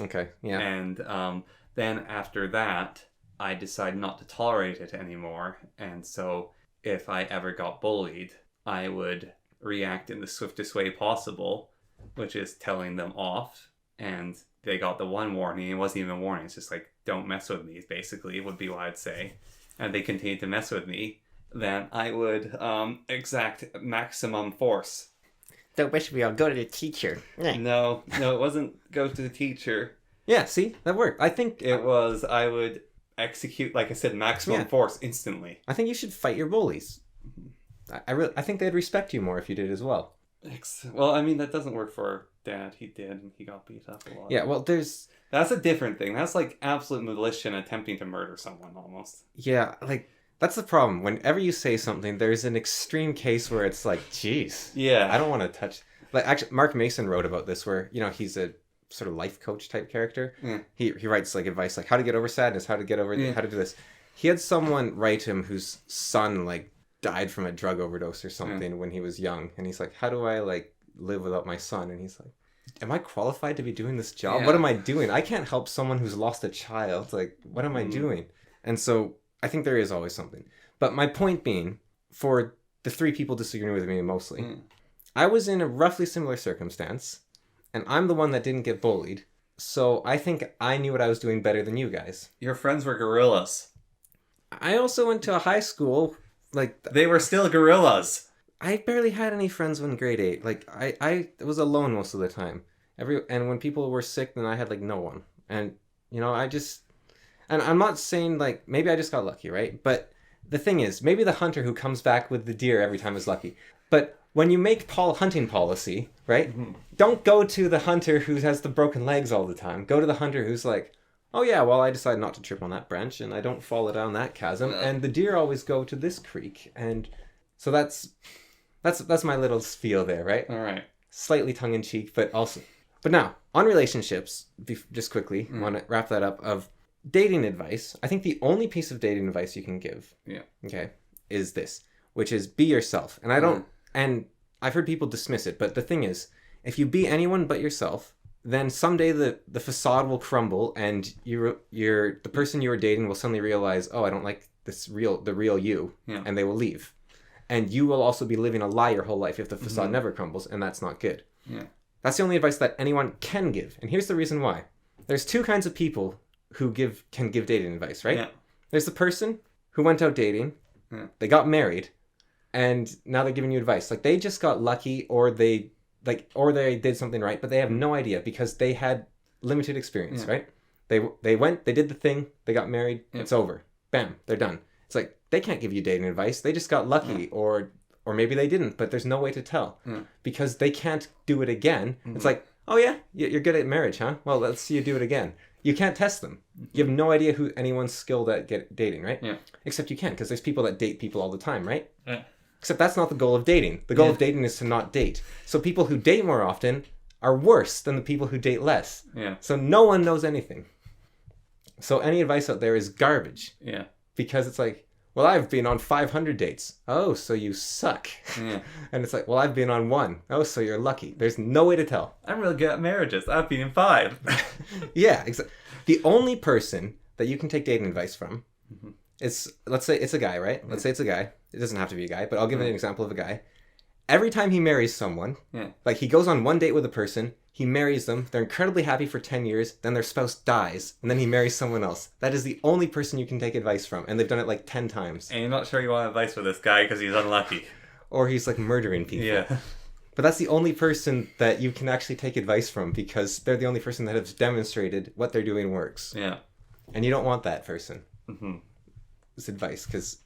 Okay, yeah. And then after that, I decided not to tolerate it anymore. And so if I ever got bullied, I would react in the swiftest way possible, which is telling them off, and they got the one warning. It wasn't even a warning. It's just like, don't mess with me, basically, would be what I'd say. And they continued to mess with me. Then I would exact maximum force. So basically, I'll go to the teacher. No, it wasn't go to the teacher. Yeah, see? That worked. I think It was, I would execute, like I said, maximum force instantly. I think you should fight your bullies. I think they'd respect you more if you did as well. Well, I mean, that doesn't work for Dad. He did, and he got beat up a lot. Yeah, well, That's a different thing. That's like absolute militia attempting to murder someone, almost. Yeah, like, that's the problem. Whenever you say something, there's an extreme case where it's like, geez. Yeah. I don't want to touch... Like, actually, Mark Mason wrote about this where, he's a sort of life coach type character. Yeah. He writes, like, advice, like, how to get over sadness, how to get over... how to do this. He had someone write him whose son, like, died from a drug overdose or something when he was young. And he's like, how do I, like, live without my son? And he's like, am I qualified to be doing this job? What am I doing? I can't help someone who's lost a child. Like, what am I doing? And so I think there is always something. But my point being, for the 3 people disagreeing with me mostly, I was in a roughly similar circumstance, and I'm the one that didn't get bullied. So I think I knew what I was doing better than you guys. Your friends were gorillas. I also went to a high school, like... They were still gorillas. I barely had any friends in grade 8. Like, I was alone most of the time. And when people were sick, then I had, like, no one. And, I just... And I'm not saying, like, maybe I just got lucky, right? But the thing is, maybe the hunter who comes back with the deer every time is lucky. But when you make hunting policy, right? Don't go to the hunter who has the broken legs all the time. Go to the hunter who's like, oh yeah, well, I decided not to trip on that branch, and I don't fall down that chasm. And the deer always go to this creek. And so that's my little spiel there, right? All right. Slightly tongue-in-cheek, but also... But now, on relationships, just quickly, I want to wrap that up, of dating advice. I think the only piece of dating advice you can give, okay, is this, which is be yourself. And I don't... And I've heard people dismiss it, but the thing is, if you be anyone but yourself, then someday the facade will crumble, and the person you were dating will suddenly realize, oh, I don't like the real you, and they will leave. And you will also be living a lie your whole life if the facade never crumbles, and that's not good. Yeah. That's the only advice that anyone can give. And here's the reason why. There's 2 kinds of people who can give dating advice, right? Yeah. There's the person who went out dating, they got married, and now they're giving you advice. Like, they just got lucky, or they did something right, but they have no idea because they had limited experience, right? They did the thing, they got married, it's over. Bam, they're done. It's like, they can't give you dating advice. They just got lucky, or maybe they didn't, but there's no way to tell because they can't do it again. It's like, oh yeah, you're good at marriage, huh? Well, let's see you do it again. You can't test them. You have no idea who anyone's skilled at dating, right? Yeah. Except you can, because there's people that date people all the time, right? Yeah. Except that's not the goal of dating. The goal of dating is to not date. So people who date more often are worse than the people who date less. Yeah. So no one knows anything. So any advice out there is garbage. Yeah. Because it's like, well, I've been on 500 dates. Oh, so you suck. Yeah. And it's like, well, I've been on 1. Oh, so you're lucky. There's no way to tell. I'm really good at marriages. I've been in 5. Yeah, exactly. The only person that you can take dating advice from is, let's say it's a guy, right? Let's say it's a guy. It doesn't have to be a guy, but I'll give an example of a guy. Every time he marries someone, like he goes on one date with a person, he marries them, they're incredibly happy for 10 years, then their spouse dies, and then he marries someone else. That is the only person you can take advice from, and they've done it like 10 times. And you're not sure you want advice for this guy because he's unlucky. Or he's like murdering people. Yeah. But that's the only person that you can actually take advice from because they're the only person that has demonstrated what they're doing works. Yeah. And you don't want that person. It's advice, because,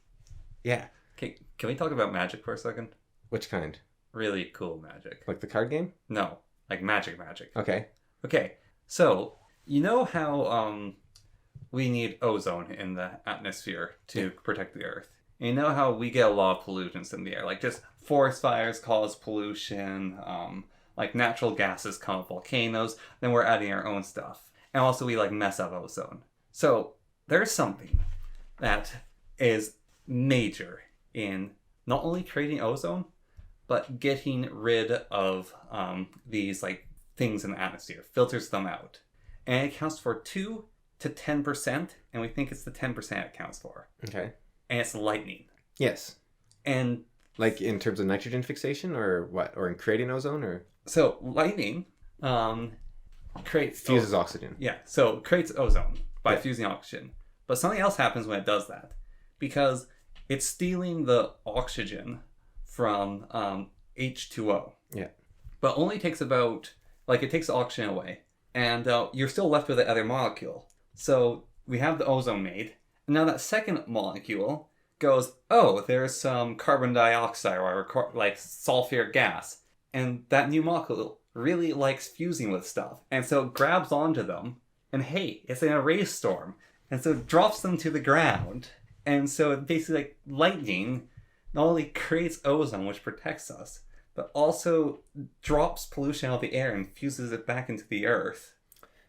yeah. Okay, can we talk about magic for a second? Which kind? Really cool magic. Like the card game? No, like magic. Okay. Okay, so you know how we need ozone in the atmosphere to protect the Earth? And you know how we get a lot of pollutants in the air, like just forest fires cause pollution, like natural gases come up volcanoes, then we're adding our own stuff. And also we like mess up ozone. So there's something that is major in not only creating ozone, but getting rid of these like things in the atmosphere, filters them out. And it accounts for 2 to 10%, and we think it's the 10% it counts for. Okay. And it's lightning. Yes. And like in terms of nitrogen fixation, or what? Or in creating ozone, or? So lightning fuses oxygen. Yeah, so creates ozone by fusing oxygen. But something else happens when it does that, because it's stealing the oxygen from H2O. Yeah. But only takes about, like, it takes the oxygen away, and you're still left with the other molecule. So we have the ozone made. And now that second molecule goes, oh, there's some carbon dioxide or like sulfuric gas. And that new molecule really likes fusing with stuff. And so it grabs onto them. And hey, it's an erase storm. And so it drops them to the ground. And so it basically, like, lightning not only creates ozone, which protects us, but also drops pollution out of the air and fuses it back into the earth.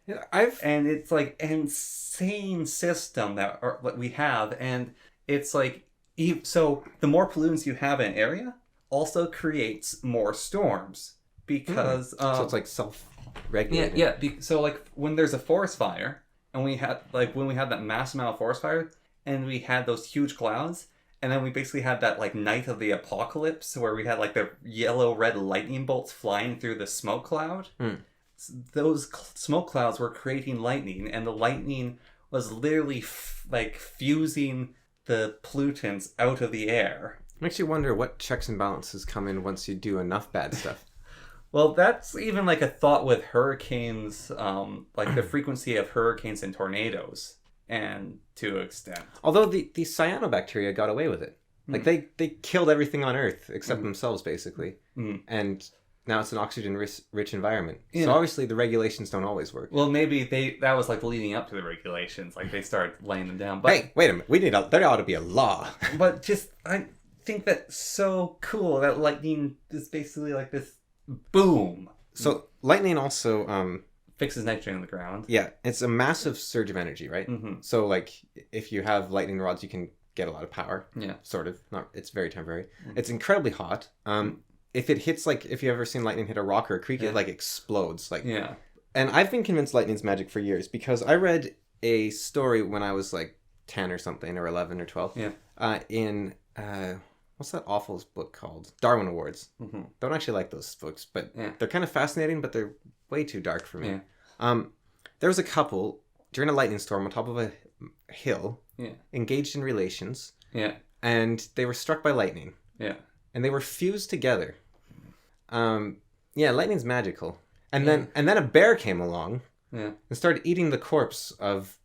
Yeah, and it's like an insane system that we have, and it's like, so the more pollutants you have in an area also creates more storms because so it's like self-regulating. So like when there's a forest fire, and when we had that mass amount of forest fire, and we had those huge clouds, and then we basically had that like night of the apocalypse where we had like the yellow-red lightning bolts flying through the smoke cloud. Those smoke clouds were creating lightning, and the lightning was literally like fusing the pollutants out of the air. Makes you wonder what checks and balances come in once you do enough bad stuff. Well, that's even like a thought with hurricanes, like the frequency of hurricanes and tornadoes, and to an extent. Although the cyanobacteria got away with it. Like they killed everything on Earth except themselves, basically. And now it's an oxygen-rich environment. Yeah. So obviously the regulations don't always work. Well, maybe that was like leading up to the regulations. Like they started laying them down. But hey, wait a minute. There ought to be a law. But just, I think that's so cool that lightning is basically like this boom. So lightning also fixes nitrogen in the ground. Yeah, it's a massive surge of energy, right? So like if you have lightning rods, you can get a lot of power. Yeah. Sort of. It's very temporary. It's incredibly hot. If it hits, like, if you've ever seen lightning hit a rock or a creek, it, like, explodes. Like, yeah. And I've been convinced lightning's magic for years because I read a story when I was, like, 10 or something, or 11 or 12. Yeah. In, what's that awful book called? Darwin Awards. Don't actually like those books, but they're kind of fascinating, but they're way too dark for me. Yeah. There was a couple, during a lightning storm on top of a hill, engaged in relations. Yeah. And they were struck by lightning. Yeah. And they were fused together. Lightning's magical. And then a bear came along and started eating the corpse of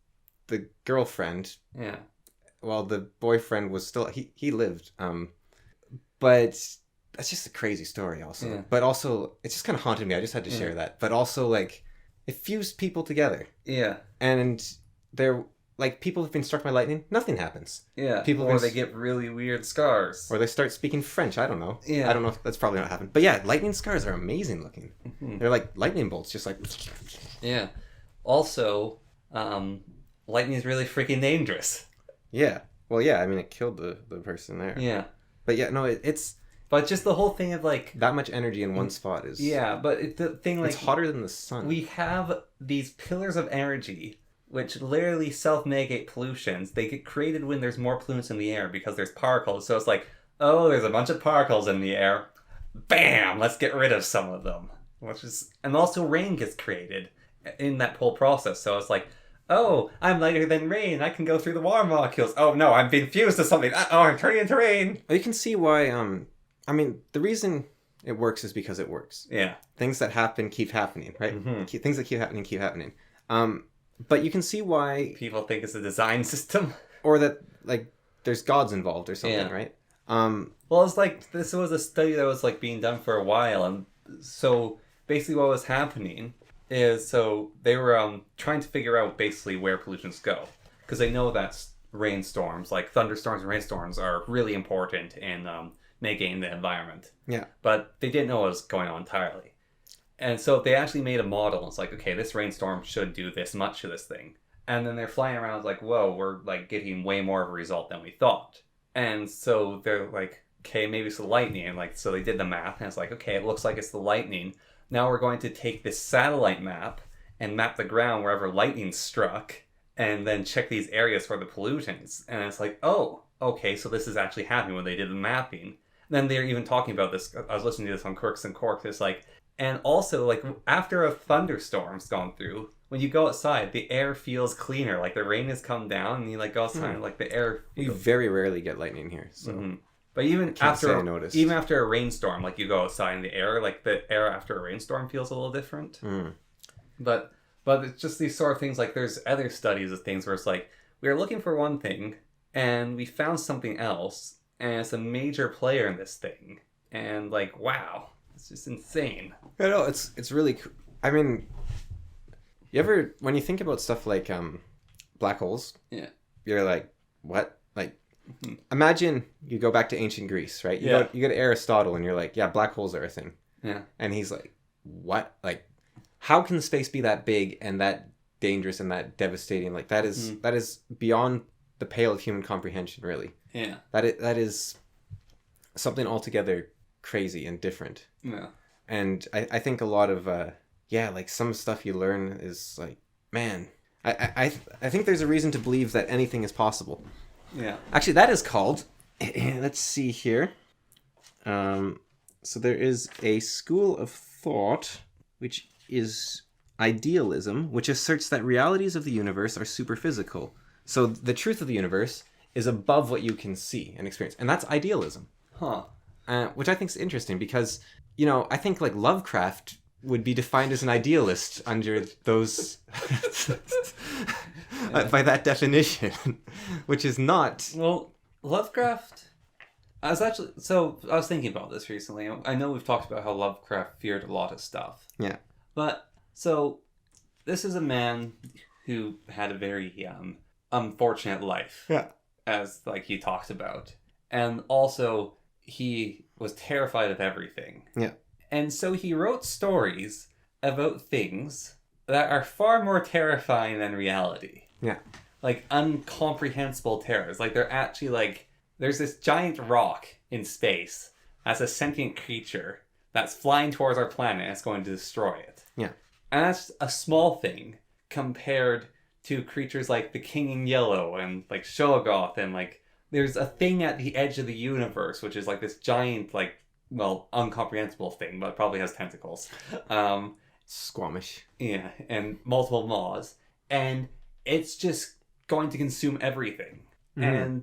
the girlfriend. Yeah. While the boyfriend was still he lived. But that's just a crazy story also. Yeah. But also it just kind of haunted me. I just had to share that. But also like it fused people together. Yeah. And they're like, people have been struck by lightning, nothing happens. Yeah. Or they get really weird scars. Or they start speaking French. I don't know. Yeah. I don't know if that's probably not happened. But yeah, lightning scars are amazing looking. They're like lightning bolts, just like... Yeah. Also, lightning is really freaking dangerous. Yeah. Well, yeah, I mean, it killed the person there. Yeah. But yeah, no, it's... But just the whole thing of like... That much energy in one spot is... Yeah, but the thing like... It's hotter than the sun. We have these pillars of energy which literally self-negate pollutions. They get created when there's more pollutants in the air because there's particles. So it's like, oh, there's a bunch of particles in the air. Bam! Let's get rid of some of them. And also rain gets created in that whole process. So it's like, oh, I'm lighter than rain. I can go through the water molecules. Oh no, I'm being fused to something. Oh, I'm turning into rain. You can see why, I mean, the reason it works is because it works. Yeah. Things that happen keep happening, right? Things that keep happening. But you can see why... People think it's a design system. Or that, like, there's gods involved or something, right? Well, it's like, this was a study that was, like, being done for a while. And so, basically what was happening is, so they were trying to figure out, basically, where pollutants go. Because they know that rainstorms, like thunderstorms and rainstorms, are really important in mitigating the environment. Yeah. But they didn't know what was going on entirely. And so they actually made a model. It's like, okay, this rainstorm should do this much to this thing. And then they're flying around like, whoa, we're like getting way more of a result than we thought. And so they're like, okay, maybe it's the lightning. And like, so they did the math and it's like, okay, it looks like it's the lightning. Now we're going to take this satellite map and map the ground wherever lightning struck and then check these areas for the pollutants. And it's like, oh, okay, so this is actually happening when they did the mapping. And then they're even talking about this. I was listening to this on Quirks and Corks. It's like, and also, like, after a thunderstorm's gone through, when you go outside, the air feels cleaner. Like, the rain has come down, and you, like, go outside, and, like, the air feels... We very rarely get lightning here, so... But even after a rainstorm, like, you go outside in the air, like, the air after a rainstorm feels a little different. But But it's just these sort of things, like there's other studies of things where it's like, we were looking for one thing, and we found something else, and it's a major player in this thing. And like, wow, it's just insane. I know, it's really... I mean, you ever... When you think about stuff like black holes, Yeah. you're like, what? Like, imagine you go back to ancient Greece, right? You go to Aristotle, and you're like, yeah, black holes are a thing. Yeah. And he's like, what? Like, how can space be that big and that dangerous and that devastating? Like, that is beyond the pale of human comprehension, really. Yeah. That is something altogether crazy and different. Yeah. And I think a lot of like some stuff you learn is like, man, I think there's a reason to believe that anything is possible. Yeah. Actually, that is called, let's see here. So there is a school of thought which is idealism, which asserts that realities of the universe are superphysical. So the truth of the universe is above what you can see and experience. And that's idealism. Huh. Which I think is interesting because, I think like Lovecraft would be defined as an idealist under those... by that definition, which is not... Well, Lovecraft... I was thinking about this recently. I know we've talked about how Lovecraft feared a lot of stuff. Yeah. But, so, this is a man who had a very unfortunate life. Yeah. As, like, he talked about. And also, he was terrified of everything. Yeah. And so he wrote stories about things that are far more terrifying than reality. Yeah. Like, incomprehensible terrors. Like, they're actually, like... There's this giant rock in space that's a sentient creature that's flying towards our planet and it's going to destroy it. Yeah. And that's a small thing compared to creatures like the King in Yellow and like Shoggoth, and like there's a thing at the edge of the universe which is like this giant, like, well, incomprehensible thing, but it probably has tentacles. Squamish. Yeah, and multiple maws. And it's just going to consume everything. Mm-hmm.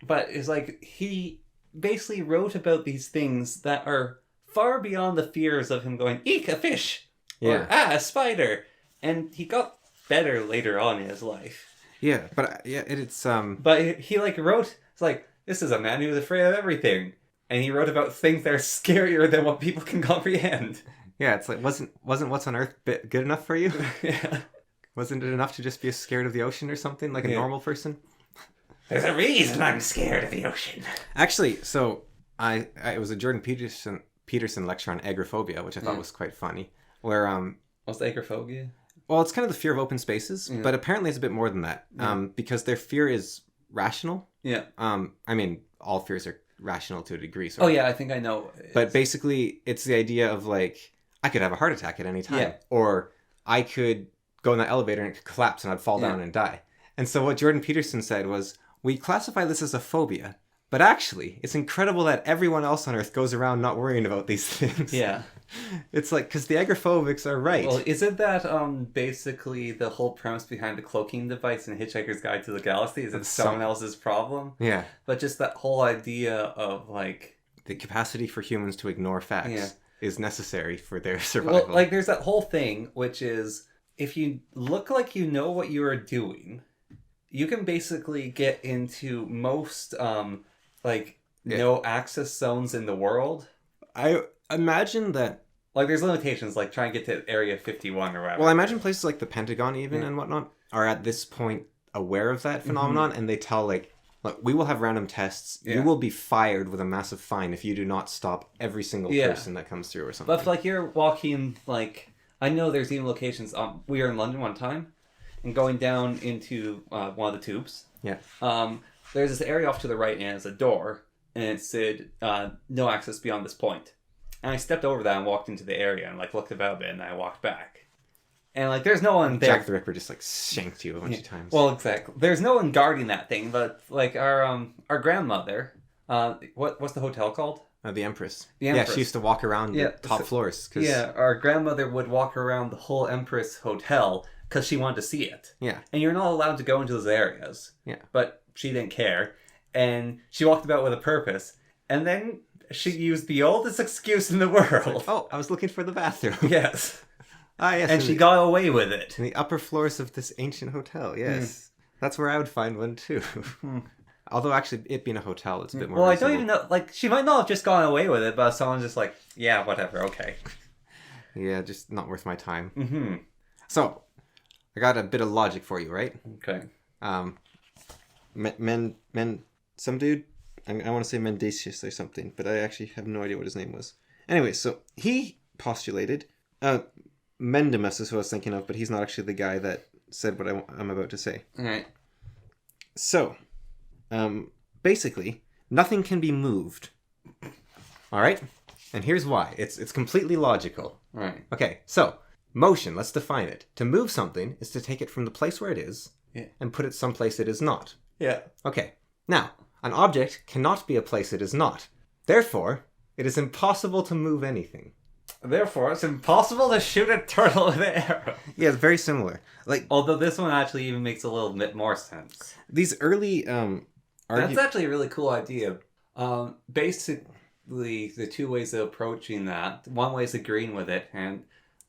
But it's like, he basically wrote about these things that are far beyond the fears of him going, eek, a fish! Yeah. Or, a spider! And he got better later on in his life. Yeah, but it's... But he like wrote, it's like, this is a man who was afraid of everything. And he wrote about things that are scarier than what people can comprehend. Yeah, it's like, wasn't What's on Earth good enough for you? Yeah. Wasn't it enough to just be scared of the ocean or something, like a normal person? There's a reason I'm scared of the ocean. Actually, so it was a Jordan Peterson lecture on agoraphobia, which I thought was quite funny. Where What's agoraphobia? Well, it's kind of the fear of open spaces, but apparently it's a bit more than that. Because their fear is rational. Yeah. I mean, all fears are rational to a degree. Oh yeah, I think I know. But basically, it's the idea of like, I could have a heart attack at any time, or I could go in the elevator and it could collapse and I'd fall down and die. And so what Jordan Peterson said was, we classify this as a phobia, but actually, it's incredible that everyone else on Earth goes around not worrying about these things. Yeah. It's like, because the agoraphobics are right. Well, isn't that basically the whole premise behind the cloaking device in Hitchhiker's Guide to the Galaxy? Is it someone else's problem? Yeah. But just that whole idea of like... The capacity for humans to ignore facts is necessary for their survival. Well, like there's that whole thing, which is, if you look like you know what you are doing... You can basically get into most, no access zones in the world. I imagine that... Like, there's limitations, like, try and get to Area 51 or whatever. Well, I imagine places like the Pentagon even and whatnot are at this point aware of that phenomenon, and they tell, like, look, we will have random tests. You will be fired with a massive fine if you do not stop every single person that comes through or something. But if, like, you're walking, like... I know there's even locations... we were in London one time. And going down into one of the tubes. Yeah. There's this area off to the right, and it's a door, and it said, no access beyond this point. And I stepped over that and walked into the area, and like looked about a bit, and I walked back. And like, there's no one there. Jack the Ripper just like shanked you a bunch of times. Well, exactly. There's no one guarding that thing, but like our grandmother, what's the hotel called? The Empress. The Empress. Yeah, she used to walk around the top floors. Yeah, our grandmother would walk around the whole Empress Hotel because she wanted to see it. Yeah. And you're not allowed to go into those areas. Yeah. But she didn't care. And she walked about with a purpose. And then she used the oldest excuse in the world. Oh, I was looking for the bathroom. Yes. Ah, yes. And she got away with it. in the upper floors of this ancient hotel. Yes, that's where I would find one too. Although actually, it being a hotel, it's a bit more. Well, I reasonable. don't even know. Like, she might not have just gone away with it, but someone's just like, yeah, whatever, okay. Yeah, just not worth my time. Mm-hmm. So, I got a bit of logic for you, right? Okay. Some dude, I want to say Mendacious or something, but I actually have no idea what his name was. Anyway, so he postulated, Mendemus is who I was thinking of, but he's not actually the guy that said what I'm about to say. All right. So, basically, nothing can be moved. All right? And here's why. It's completely logical. All right. Okay, so, motion, let's define it. To move something is to take it from the place where it is and put it someplace it is not. Yeah. Okay, now, an object cannot be a place it is not. Therefore, it is impossible to move anything. Therefore, it's impossible to shoot a turtle with an arrow. Yeah, it's very similar. Like, Although this one actually even makes a little bit more sense. these early That's actually a really cool idea. Basically, the two ways of approaching that. One way is agreeing with it, and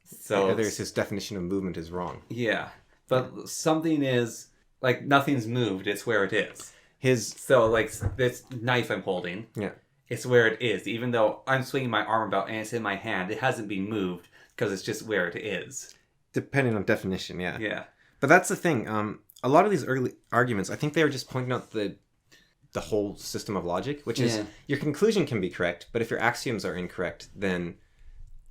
so the other is his definition of movement is wrong. yeah. But something is like nothing's moved; it's where it is. His So like this knife I'm holding, yeah. it's where it is. Even though I'm swinging my arm about and it's in my hand, it hasn't been moved because it's just where it is. Depending on definition, yeah. Yeah. But that's the thing. A lot of these early arguments, I think they were just pointing out the whole system of logic, which is your conclusion can be correct, but if your axioms are incorrect, then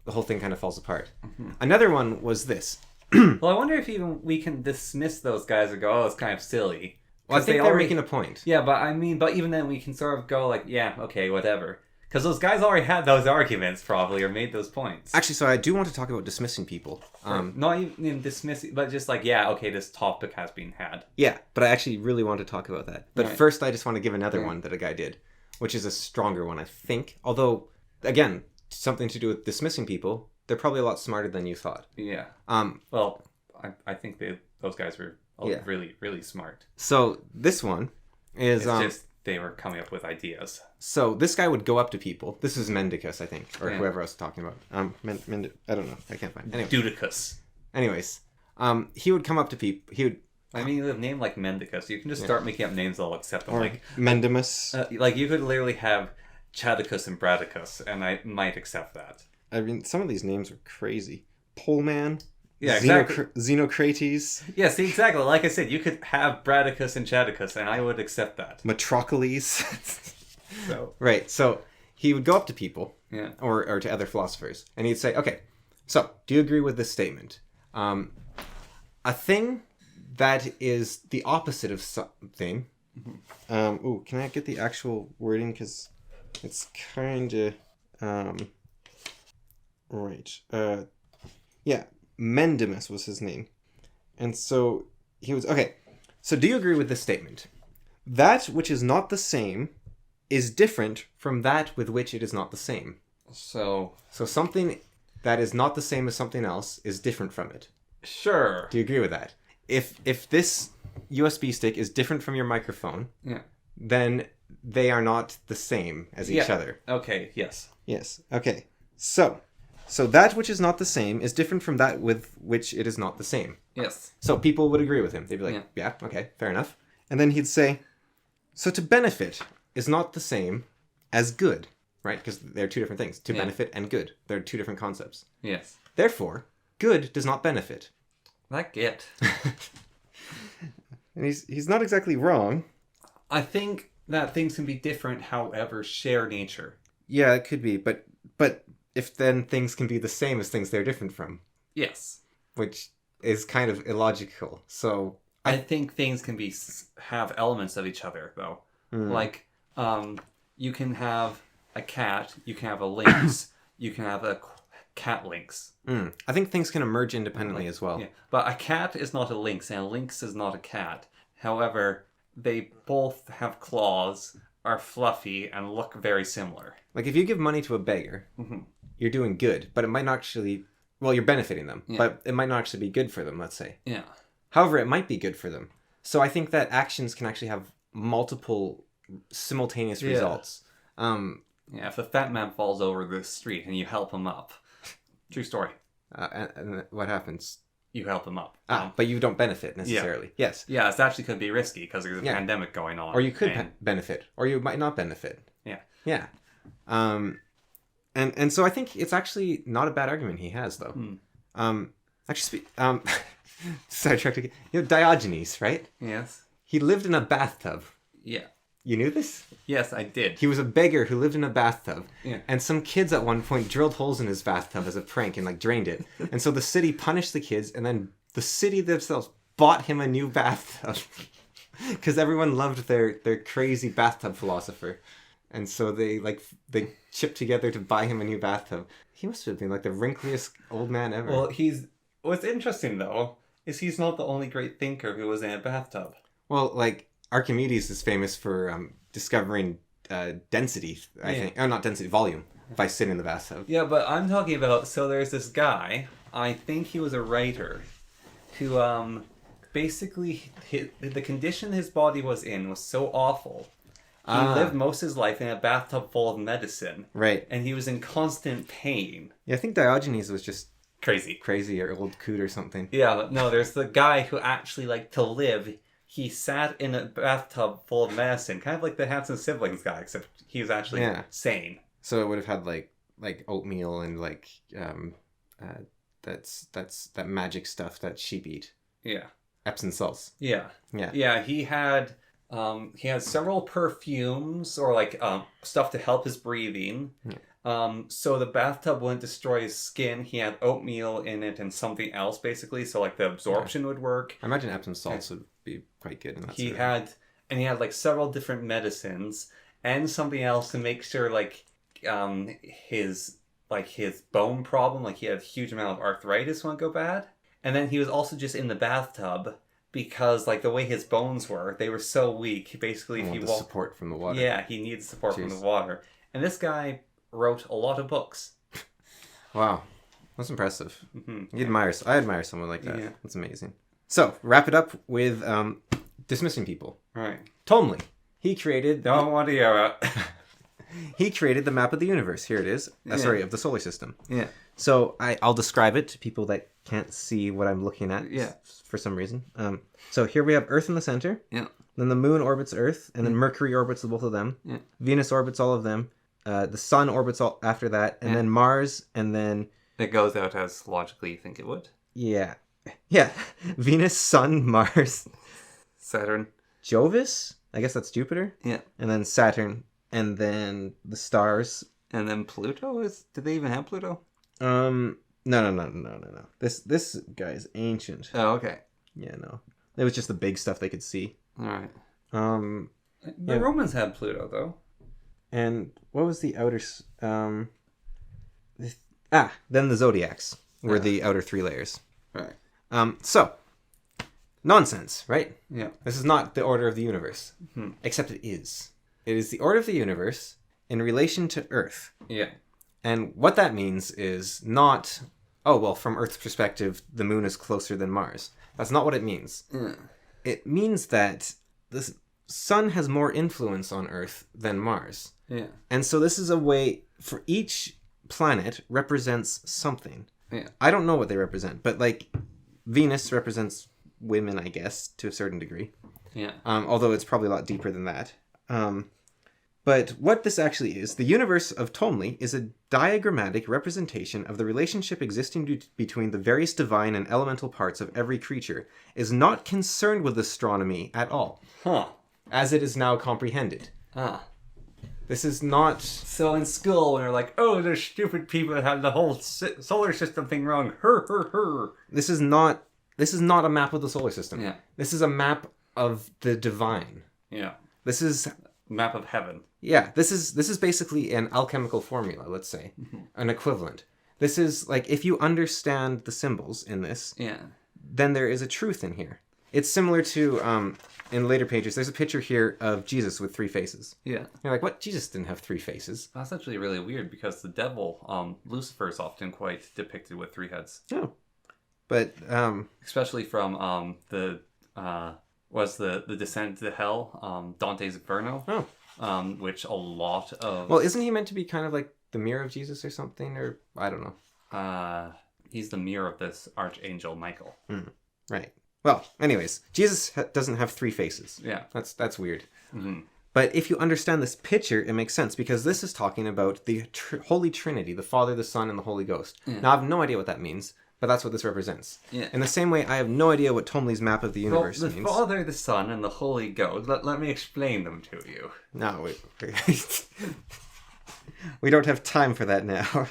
the whole thing kind of falls apart. Mm-hmm. Another one was this. Well, I wonder if even we can dismiss those guys or go, oh, it's kind of silly. Well, I think they're making a point. Yeah, but even then we can sort of go like, yeah, okay, whatever. Because those guys already had those arguments probably or made those points. Actually, so I do want to talk about dismissing people. Not even dismissing, but just like, yeah, okay, this topic has been had. Yeah, but I actually really want to talk about that. But first, I just want to give another one that a guy did, which is a stronger one, I think. Although, again, something to do with dismissing people, they're probably a lot smarter than you thought. Yeah. Well, I think those guys were really, really smart. So this one is... It's just they were coming up with ideas. So this guy would go up to people. This is Mendicus, I think, or whoever I was talking about. I don't know. I can't find it. Anyway. Dudicus. Anyways, he would come up to people. He would... I mean, with a name like Mendicus, you can just start making up names that'll accept them. Or like Mendemus. Like, you could literally have Chadicus and Bradicus, and I might accept that. I mean, some of these names are crazy. Poleman. Yeah, exactly. Xenocrates. Yeah, see, exactly. Like I said, you could have Bradicus and Chadicus, and I would accept that. Metrocles. So. Right, so he would go up to people, Yeah. or to other philosophers, and he'd say, okay, so, do you agree with this statement? A thing that is the opposite of something... can I get the actual wording? Because it's kind of... right. Yeah, Mendemus was his name. And so, he was... Okay, so do you agree with this statement? That which is not the same is different from that with which it is not the same. So something that is not the same as something else is different from it. sure. Do you agree with that? If this USB stick is different from your microphone, then they are not the same as each other. Okay, yes. Yes. Okay. So that which is not the same is different from that with which it is not the same. Yes. So people would agree with him. They'd be like, yeah okay, fair enough. And then he'd say, so to benefit is not the same as good, right? Because they're two different things. To benefit and good. They're two different concepts. Yes. Therefore, good does not benefit. That get. And he's not exactly wrong. I think that things can be different, however, share nature. Yeah, it could be. But if then things can be the same as things they're different from. Yes. Which is kind of illogical. So... I think things can have elements of each other, though. Like, you can have a cat, you can have a lynx, you can have a cat lynx. I think things can emerge independently as well. Yeah. But a cat is not a lynx, and a lynx is not a cat. However, they both have claws, are fluffy, and look very similar. Like, if you give money to a beggar, you're doing good, but it might not actually... Well, you're benefiting them, but it might not actually be good for them, let's say. Yeah. However, it might be good for them. So I think that actions can actually have multiple simultaneous results. If a fat man falls over the street and you help him up. True story. And what happens? You help them up. But you don't benefit necessarily. Yeah. Yes. Yeah, it actually could be risky because there's a pandemic going on. Or you could benefit, or you might not benefit. Yeah. Yeah. And so I think it's actually not a bad argument he has, though. Actually, sidetracked again. Diogenes, right? Yes. He lived in a bathtub. Yeah. You knew this? Yes, I did. He was a beggar who lived in a bathtub. Yeah. And some kids at one point drilled holes in his bathtub as a prank and drained it. And so the city punished the kids, and then the city themselves bought him a new bathtub. Because everyone loved their crazy bathtub philosopher. And so they chipped together to buy him a new bathtub. He must have been the wrinkliest old man ever. Well, what's interesting though is he's not the only great thinker who was in a bathtub. Well, Archimedes is famous for discovering density, I think. Oh, not density, volume, by sitting in the bathtub. Yeah, but I'm talking about, so there's this guy, I think he was a writer, who basically, the condition his body was in was so awful. He lived most of his life in a bathtub full of medicine. Right. And he was in constant pain. Yeah, I think Diogenes was just crazy or old coot or something. Yeah, but no, there's the guy who actually, to live, he sat in a bathtub full of medicine, kind of like the Hanson siblings guy, except he was actually sane. So it would have had like oatmeal and that's that magic stuff that sheep eat. Yeah. Epsom salts. Yeah. Yeah. Yeah, he had several perfumes or stuff to help his breathing. Yeah. So the bathtub wouldn't destroy his skin. He had oatmeal in it and something else basically, so the absorption would work. I imagine Epsom salts would be quite good in that. He had several different medicines and something else to make sure his bone problem, he had a huge amount of arthritis wouldn't go bad. And then he was also just in the bathtub because the way his bones were, they were so weak. Basically, if he walked, support from the water. Yeah, he needed support from the water. And this guy wrote a lot of books. Wow, that's impressive. Mm-hmm. I admire someone like that. Yeah. That's amazing. So wrap it up with dismissing people. Right. Ptolemy. He created. Don't want to hear it. He created the map of the universe. Here it is. Sorry, of the solar system. Yeah. So I'll describe it to people that can't see what I'm looking at. Yeah. For some reason. So here we have Earth in the center. Yeah. Then the moon orbits Earth, and then Mercury orbits both of them. Yeah. Venus orbits all of them. The sun orbits all after that, and then Mars, and then it goes out as logically you think it would. Yeah. Venus, Sun, Mars, Saturn, Jovis. I guess that's Jupiter. Yeah. And then Saturn, and then the stars, and then Pluto. Do they even have Pluto? No. This guy is ancient. Oh, okay. Yeah, no. It was just the big stuff they could see. All right. The Romans had Pluto though. And what was the outer? Then the zodiacs were the outer three layers. Right. So nonsense, right? Yeah. This is not the order of the universe, except it is. It is the order of the universe in relation to Earth. Yeah. And what that means is not, from Earth's perspective, the moon is closer than Mars. That's not what it means. Yeah. It means that the sun has more influence on Earth than Mars. Yeah. And so this is a way for each planet represents something. Yeah. I don't know what they represent, but Venus represents women, I guess, to a certain degree. Yeah. Although it's probably a lot deeper than that. But what this actually is, the universe of Ptolemy is a diagrammatic representation of the relationship existing between the various divine and elemental parts of every creature, is not concerned with astronomy at all. Huh. As it is now comprehended. This is not... So in school, when they're like, there's stupid people that have the whole solar system thing wrong. This is not a map of the solar system. Yeah. This is a map of the divine. Yeah. This is... Map of heaven. Yeah, this is basically an alchemical formula, let's say. An equivalent. This is, if you understand the symbols in this, then there is a truth in here. It's similar to, in later pages, there's a picture here of Jesus with 3 faces. Yeah. You're like, what? Jesus didn't have 3 faces. That's actually really weird because the devil, Lucifer, is often quite depicted with 3 heads. Oh. But, especially from the Descent to Hell, Dante's Inferno. Oh. Which a lot of... Well, isn't he meant to be kind of like the mirror of Jesus or something? Or, I don't know. He's the mirror of this archangel Michael. Right. Well, anyways, Jesus doesn't have 3 faces. Yeah. That's weird. Mm-hmm. But if you understand this picture, it makes sense because this is talking about the Holy Trinity, the Father, the Son, and the Holy Ghost. Yeah. Now, I have no idea what that means, but that's what this represents. Yeah. In the same way, I have no idea what Tomley's map of the universe the means. Father, the Son, and the Holy Ghost. Let me explain them to you. No, we don't have time for that now.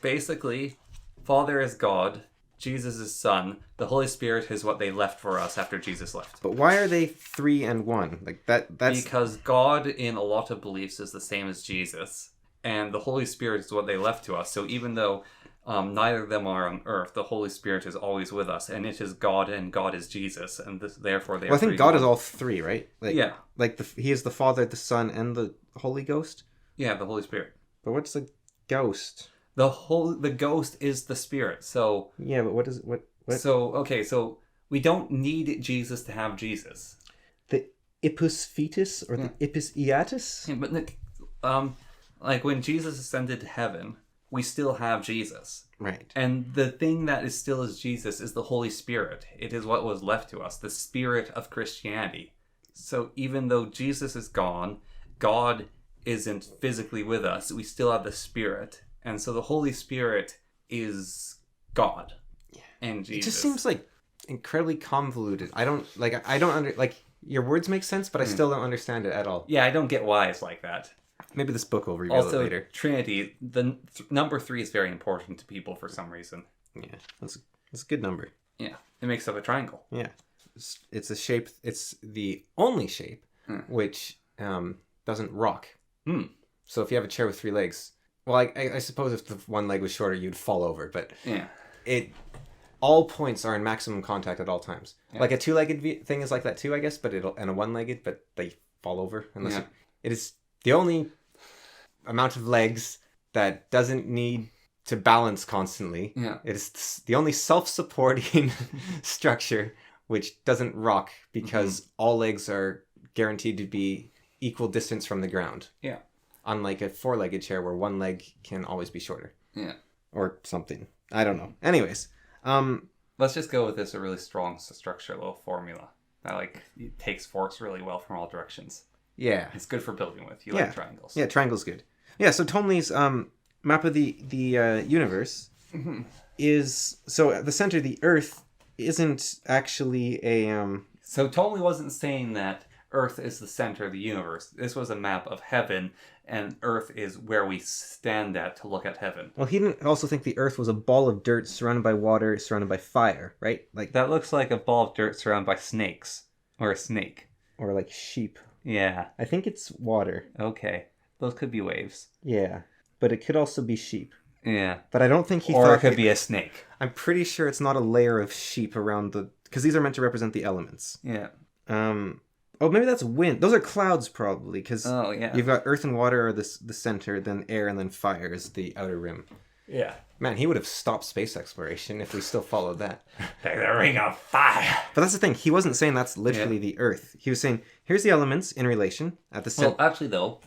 Basically, Father is God, Jesus is Son, the Holy Spirit is what they left for us after Jesus left. But why are they 3 and 1? Like that's Because God, in a lot of beliefs, is the same as Jesus, and the Holy Spirit is what they left to us. So even though neither of them are on earth, the Holy Spirit is always with us, and it is God, and God is Jesus, and therefore they are. Well, I think God is all 3, right? Like, yeah. Like He is the Father, the Son, and the Holy Ghost. Yeah, the Holy Spirit. But what's the ghost? The ghost is the Spirit. So yeah, but what is what? So we don't need Jesus to have Jesus. The ipus fetus or the ipus iatus? Yeah, but like when Jesus ascended to heaven, we still have Jesus. Right. And the thing that is still is Jesus is the Holy Spirit. It is what was left to us, the spirit of Christianity. So even though Jesus is gone, God isn't physically with us, we still have the Spirit. And so the Holy Spirit is God. Yeah. And Jesus. It just seems like incredibly convoluted. I don't your words make sense, but I still don't understand it at all. Yeah, I don't get why it's like that. Maybe this book will reveal it later. Trinity, the number 3 is very important to people for some reason. Yeah, that's a good number. Yeah, it makes up a triangle. Yeah, it's a shape. It's the only shape which doesn't rock. So if you have a chair with 3 legs, well, I suppose if the one leg was shorter, you'd fall over. But all points are in maximum contact at all times. Yeah. Like a 2-legged thing is like that too, I guess. But and a 1-legged, but they fall over unless it is the only amount of legs that doesn't need to balance constantly. Yeah. It is the only self-supporting structure which doesn't rock because all legs are guaranteed to be equal distance from the ground. Yeah. Unlike a 4-legged chair where one leg can always be shorter. Yeah. Or something. I don't know. Anyways. Let's just go with this a really strong structure, little formula. That it takes force really well from all directions. Yeah. It's good for building with. You like triangles. Yeah, triangle's good. Yeah, so Tomley's map of the universe is... So at the center, the Earth isn't actually a... So Tomley wasn't saying that Earth is the center of the universe. This was a map of heaven, and Earth is where we stand at to look at heaven. Well, he didn't also think the Earth was a ball of dirt surrounded by water, surrounded by fire, right? Like that looks like a ball of dirt surrounded by snakes. Or a snake. Or like sheep. Yeah. I think it's water. Okay. Those could be waves. Yeah. But it could also be sheep. Yeah. But I don't think he thought... Or it could be a snake. I'm pretty sure it's not a layer of sheep around the... Because these are meant to represent the elements. Yeah. Oh, maybe that's wind. Those are clouds, probably. Because you've got earth and water are the center, then air, and then fire is the outer rim. Yeah. Man, he would have stopped space exploration if we still followed that. Like the ring of fire. But that's the thing. He wasn't saying that's literally the Earth. He was saying, here's the elements in relation at the center. Well, actually, though,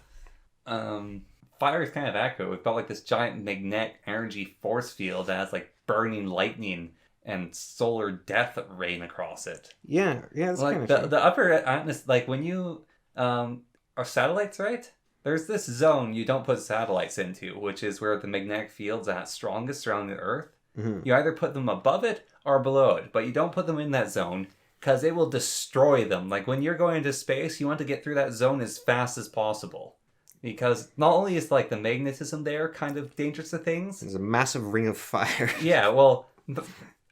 fire is kind of accurate. We've got this giant magnetic energy force field that has burning lightning and solar death rain across it. Yeah, that's kind of the upper atmosphere. When you are satellites, right? There's this zone you don't put satellites into, which is where the magnetic field's at strongest around the Earth. Mm-hmm. You either put them above it or below it, but you don't put them in that zone because it will destroy them. When you're going into space, you want to get through that zone as fast as possible. Because not only is the magnetism there kind of dangerous to things. There's a massive ring of fire. Yeah, well,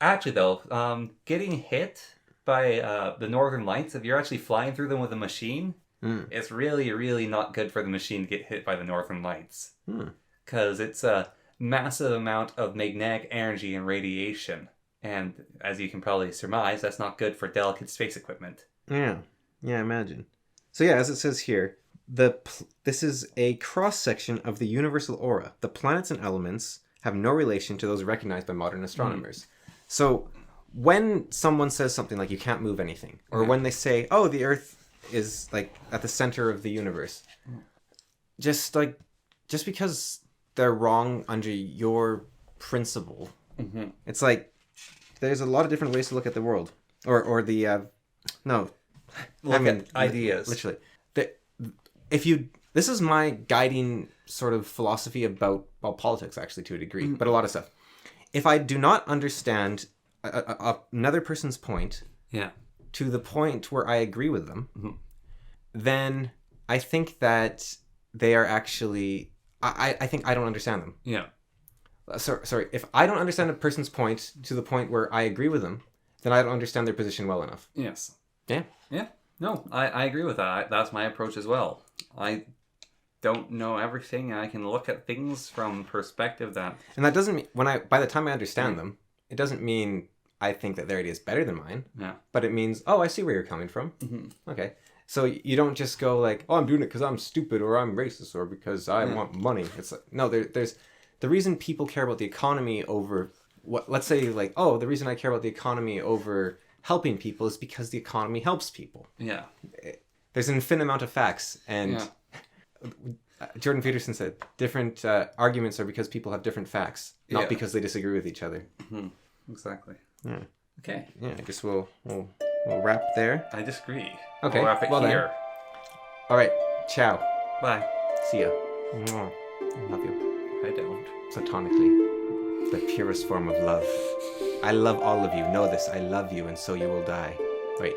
actually though, getting hit by the Northern Lights, if you're actually flying through them with a machine... It's really, really not good for the machine to get hit by the Northern Lights. Because it's a massive amount of magnetic energy and radiation. And as you can probably surmise, that's not good for delicate space equipment. Yeah, imagine. So as it says here, this is a cross-section of the universal aura. The planets and elements have no relation to those recognized by modern astronomers. So when someone says something like you can't move anything, or when they say, oh, the Earth is at the center of the universe, just because they're wrong under your principle Mm-hmm. It's like there's a lot of different ways to look at the world, or the no, Look at ideas. Literally, this is my guiding sort of philosophy about politics, actually, to a degree, but a lot of stuff. If I do not understand another person's point, Yeah. to the point where I agree with them, then I think that they are actually. I think I don't understand them. Yeah. Sorry. If I don't understand a person's point to the point where I agree with them, then I don't understand their position well enough. Yes. Yeah. Yeah. No, I agree with that. That's my approach as well. I don't know everything. I can look at things from perspective that... And that doesn't mean... By the time I understand them, it doesn't mean I think that their idea is better than mine. Yeah. But it means, oh, I see where you're coming from. Okay. So you don't just go like, oh, I'm doing it because I'm stupid or I'm racist or because I want money. It's like, no, there's... The reason people care about the economy over... Let's say like, oh, the reason I care about the economy over helping people is because the economy helps people. Yeah. There's an infinite amount of facts, and Jordan Peterson said different arguments are because people have different facts, not because they disagree with each other. Exactly. Yeah. Okay. Yeah. I guess we'll wrap there. I disagree. Okay. We'll wrap it well here. Then. All right. Ciao. Bye. See ya. Mwah. Love you. I don't. Platonically, the purest form of love. I love all of you. Know this. I love you, and so you will die. Wait.